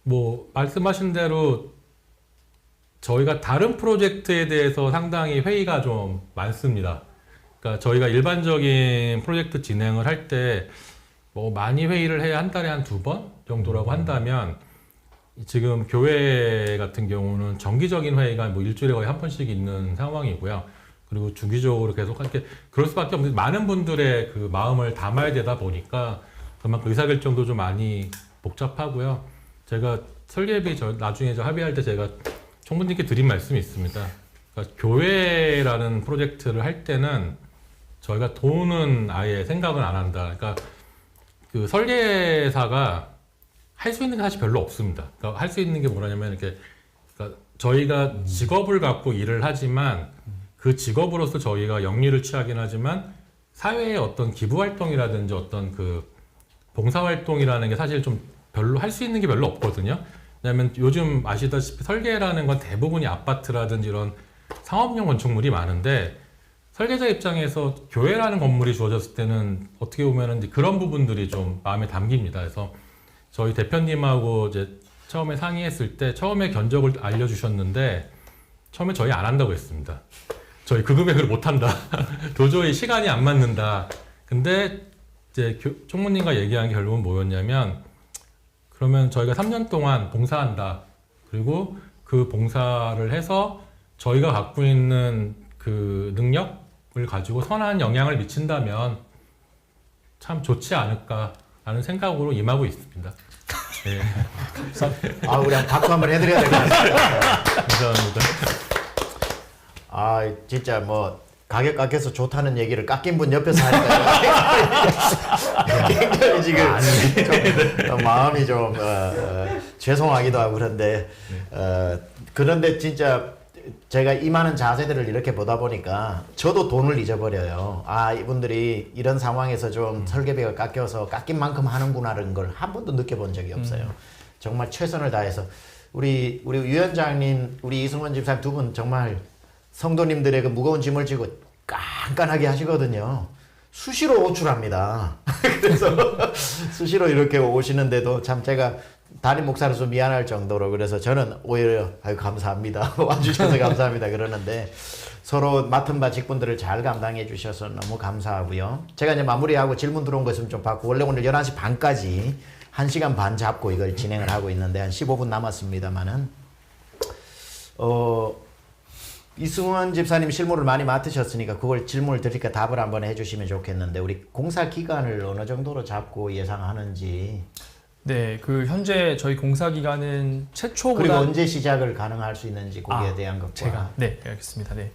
뭐 말씀하신 대로 저희가 다른 프로젝트에 대해서 상당히 회의가 좀 많습니다. 그러니까 저희가 일반적인 프로젝트 진행을 할 때 뭐 많이 회의를 해야 한 달에 한 2번 정도라고 한다면 지금 교회 같은 경우는 정기적인 회의가 뭐 일주일에 거의 한 번씩 있는 상황이고요. 그리고 주기적으로 계속 이렇게 그럴 수밖에 없는 많은 분들의 그 마음을 담아야 되다 보니까 그만큼 의사결정도 좀 많이 복잡하고요. 제가 설계비 나중에 합의할 때 제가 총무님께 드린 말씀이 있습니다. 그러니까 교회라는 프로젝트를 할 때는 저희가 돈은 아예 생각은 안 한다. 그러니까 그 설계사가 할 수 있는 게 사실 별로 없습니다. 그러니까 할 수 있는 게 뭐냐면 이렇게 그러니까 저희가 직업을 갖고 일을 하지만 그 직업으로서 저희가 영리를 취하긴 하지만 사회의 어떤 기부 활동이라든지 어떤 그 봉사 활동이라는 게 사실 좀 별로 할 수 있는 게 별로 없거든요. 왜냐하면 요즘 아시다시피 설계라는 건 대부분이 아파트라든지 이런 상업용 건축물이 많은데 설계자 입장에서 교회라는 건물이 주어졌을 때는 어떻게 보면은 그런 부분들이 좀 마음에 담깁니다. 그래서 저희 대표님하고 이제 처음에 상의했을 때 처음에 견적을 알려주셨는데 처음에 저희 안 한다고 했습니다. 저희 그 금액을 못 한다. 도저히 시간이 안 맞는다. 근데 이제 총무님과 얘기한 게 결국은 뭐였냐면 그러면 저희가 3년 동안 봉사한다. 그리고 그 봉사를 해서 저희가 갖고 있는 그 능력을 가지고 선한 영향을 미친다면 참 좋지 않을까라는 생각으로 임하고 있습니다. 네. 우리 박수 한번 해드려야 될 것 같습니다. 감사합니다. 진짜 뭐 가격 깎여서 좋다는 얘기를 깎인 분 옆에서 하니까 굉장히 지금 좀 마음이 좀 죄송하기도 하고 그런데 그런데 진짜 제가 이 많은 자세들을 이렇게 보다 보니까 저도 돈을 잊어버려요. 이분들이 이런 상황에서 좀 설계비가 깎여서 깎인 만큼 하는구나라는 걸 한 번도 느껴본 적이 없어요. 정말 최선을 다해서 우리 위원장님, 우리 이승원 집사님 두 분 정말 성도님들의 그 무거운 짐을 지고 깐깐하게 하시거든요. 수시로 오출합니다. 그래서 수시로 이렇게 오시는데도 참 제가 담임 목사로서 미안할 정도로 그래서 저는 오히려 감사합니다. 와주셔서 감사합니다. 그러는데 서로 맡은 바 직분들을 잘 감당해 주셔서 너무 감사하고요. 제가 이제 마무리하고 질문 들어온 거 있으면 좀 받고, 원래 오늘 11시 반까지 1시간 반 잡고 이걸 진행을 하고 있는데 한 15분 남았습니다만은 이승원 집사님 실무를 많이 맡으셨으니까 그걸 질문을 드리니까 답을 한번 해주시면 좋겠는데, 우리 공사 기간을 어느 정도로 잡고 예상하는지, 네, 그 현재 저희 공사 기간은 그리고 최초보다 언제 시작을 가능할 수 있는지 거기에 대한 것과 제가 네, 알겠습니다. 네.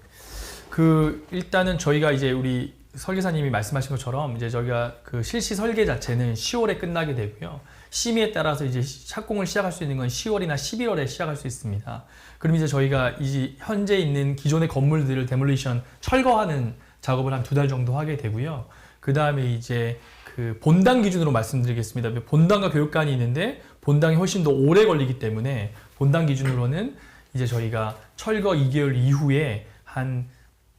그 일단은 저희가 이제 우리 설계사님이 말씀하신 것처럼 이제 저희가 그 실시 설계 자체는 10월에 끝나게 되고요. 심의에 따라서 이제 착공을 시작할 수 있는 건 10월이나 11월에 시작할 수 있습니다. 그럼 이제 저희가 이제 현재 있는 기존의 건물들을 데몰리션 철거하는 작업을 한 2달 정도 하게 되고요. 그 다음에 이제 그 본당 기준으로 말씀드리겠습니다. 본당과 교육관이 있는데 본당이 훨씬 더 오래 걸리기 때문에 본당 기준으로는 이제 저희가 철거 2개월 이후에 한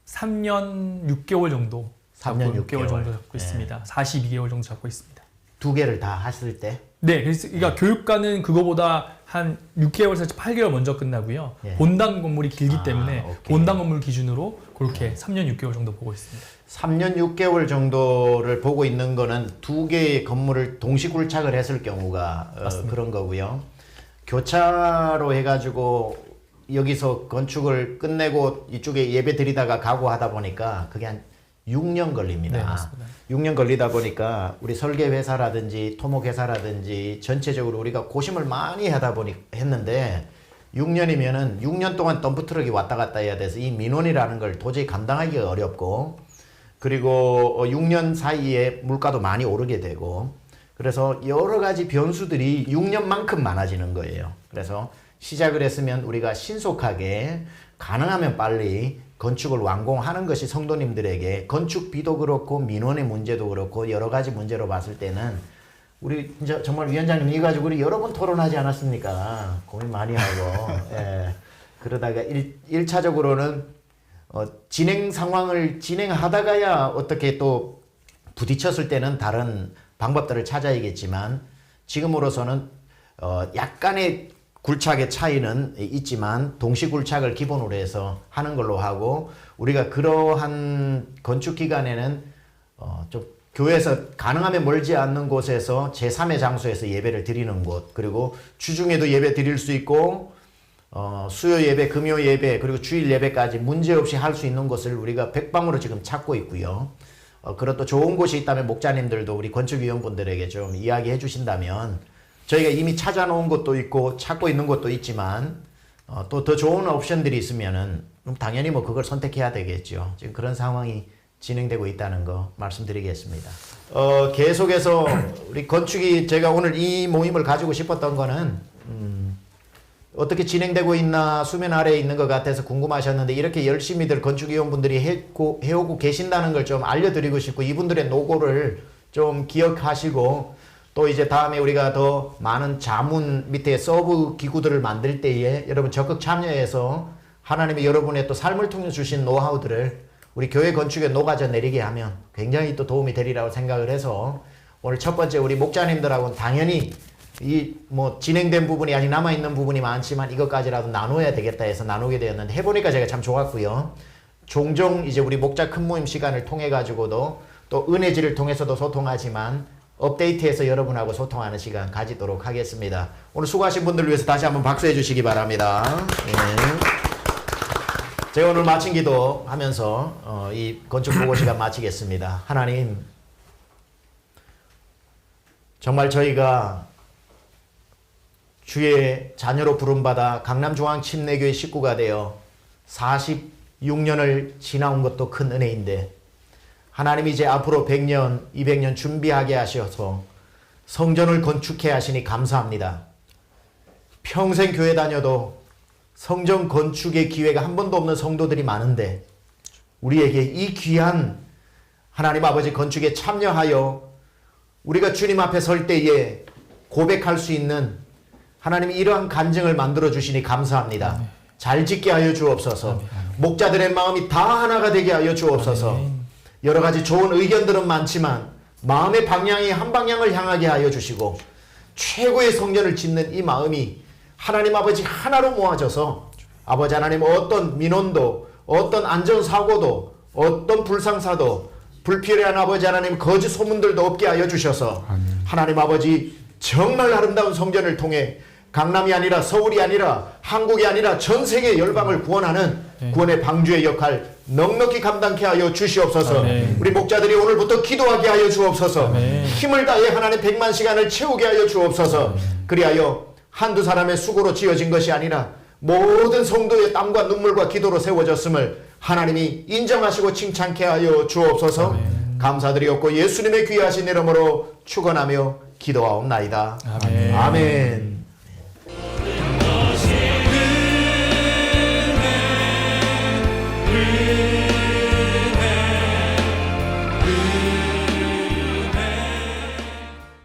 3년 6개월 정도 3년 6개월 6개월 정도 잡고 있습니다. 42개월 정도 잡고 있습니다. 두 개를 다 했을 때 네, 그래서 그러니까 교육관은 그거보다 한 6개월에서 8개월 먼저 끝나고요. 예. 본당 건물이 길기 아, 때문에 오케이. 본당 건물 기준으로 그렇게 3년 6개월 정도 보고 있습니다. 3년 6개월 정도를 보고 있는 거는 두 개의 건물을 동시 굴착을 했을 경우가 그런 거고요. 교차로 해가지고 여기서 건축을 끝내고 이쪽에 예배 드리다가 가고 하다 보니까 그게 한 6년 걸립니다. 네, 맞습니다. 6년 걸리다 보니까 우리 설계 회사라든지 토목 회사라든지 전체적으로 우리가 고심을 많이 하다 보니 했는데 6년이면은 6년 동안 덤프트럭이 왔다 갔다 해야 돼서 이 민원이라는 걸 도저히 감당하기가 어렵고, 그리고 6년 사이에 물가도 많이 오르게 되고, 그래서 여러 가지 변수들이 6년만큼 많아지는 거예요. 그래서 시작을 했으면 우리가 신속하게 가능하면 빨리 건축을 완공하는 것이 성도님들에게 건축비도 그렇고 민원의 문제도 그렇고 여러 가지 문제로 봤을 때는, 우리 진짜 정말 위원장님 이거 가지고 우리 여러 번 토론하지 않았습니까? 고민 많이 하고 예. 그러다가 1차적으로는 진행 상황을 진행하다가야 어떻게 또 부딪혔을 때는 다른 방법들을 찾아야겠지만, 지금으로서는 약간의 굴착의 차이는 있지만 동시 굴착을 기본으로 해서 하는 걸로 하고, 우리가 그러한 건축 기간에는 좀 교회에서 가능하면 멀지 않는 곳에서 제3의 장소에서 예배를 드리는 곳, 그리고 주중에도 예배 드릴 수 있고 수요 예배, 금요 예배, 그리고 주일 예배까지 문제없이 할 수 있는 곳을 우리가 백방으로 지금 찾고 있고요. 그런 또 좋은 곳이 있다면 목자님들도 우리 건축위원분들에게 좀 이야기해 주신다면, 저희가 이미 찾아놓은 곳도 있고 찾고 있는 곳도 있지만 또 더 좋은 옵션들이 있으면은 당연히 뭐 그걸 선택해야 되겠죠. 지금 그런 상황이 진행되고 있다는 거 말씀드리겠습니다. 계속해서 우리 건축이, 제가 오늘 이 모임을 가지고 싶었던 거는 어떻게 진행되고 있나 수면 아래에 있는 것 같아서 궁금하셨는데, 이렇게 열심히들 건축위원분들이 해오고 계신다는 걸 좀 알려드리고 싶고, 이분들의 노고를 좀 기억하시고, 또 이제 다음에 우리가 더 많은 자문 밑에 서브 기구들을 만들 때에 여러분 적극 참여해서 하나님이 여러분의 또 삶을 통해 주신 노하우들을 우리 교회 건축에 녹아져 내리게 하면 굉장히 또 도움이 되리라고 생각을 해서, 오늘 첫 번째 우리 목자님들하고는 당연히 이 뭐 진행된 부분이 아직 남아있는 부분이 많지만 이것까지라도 나눠야 되겠다 해서 나누게 되었는데, 해보니까 제가 참 좋았고요. 종종 이제 우리 목자 큰 모임 시간을 통해 가지고도 또 은혜지를 통해서도 소통하지만 업데이트해서 여러분하고 소통하는 시간 가지도록 하겠습니다. 오늘 수고하신 분들 위해서 다시 한번 박수해 주시기 바랍니다. 네. 제가 오늘 마친 기도 하면서 이 건축 보고 시간 마치겠습니다. 하나님, 정말 저희가 주의 자녀로 부름받아 강남중앙 침례교회 식구가 되어 46년을 지나온 것도 큰 은혜인데, 하나님이 이제 앞으로 100년, 200년 준비하게 하셔서 성전을 건축해 하시니 감사합니다. 평생 교회 다녀도 성전 건축의 기회가 한 번도 없는 성도들이 많은데, 우리에게 이 귀한 하나님 아버지 건축에 참여하여 우리가 주님 앞에 설 때에 고백할 수 있는 하나님이 이러한 간증을 만들어 주시니 감사합니다. 잘 짓게 하여 주옵소서. 목자들의 마음이 다 하나가 되게 하여 주옵소서. 여러 가지 좋은 의견들은 많지만 마음의 방향이 한 방향을 향하게 하여 주시고, 최고의 성전을 짓는 이 마음이 하나님 아버지 하나로 모아져서 아버지 하나님 어떤 민원도 어떤 안전사고도 어떤 불상사도 불필요한 아버지 하나님 거짓 소문들도 없게 하여 주셔서 하나님 아버지 정말 아름다운 성전을 통해 강남이 아니라 서울이 아니라 한국이 아니라 전 세계 열방을 구원하는 구원의 방주의 역할 넉넉히 감당케 하여 주시옵소서. 아멘. 우리 목자들이 오늘부터 기도하게 하여 주옵소서. 아멘. 힘을 다해 하나님 100만 시간을 채우게 하여 주옵소서. 그리하여 한두 사람의 수고로 지어진 것이 아니라 모든 성도의 땀과 눈물과 기도로 세워졌음을 하나님이 인정하시고 칭찬케 하여 주옵소서. 감사드리옵고 예수님의 귀하신 이름으로 축원하며 기도하옵나이다. 아멘. 아멘.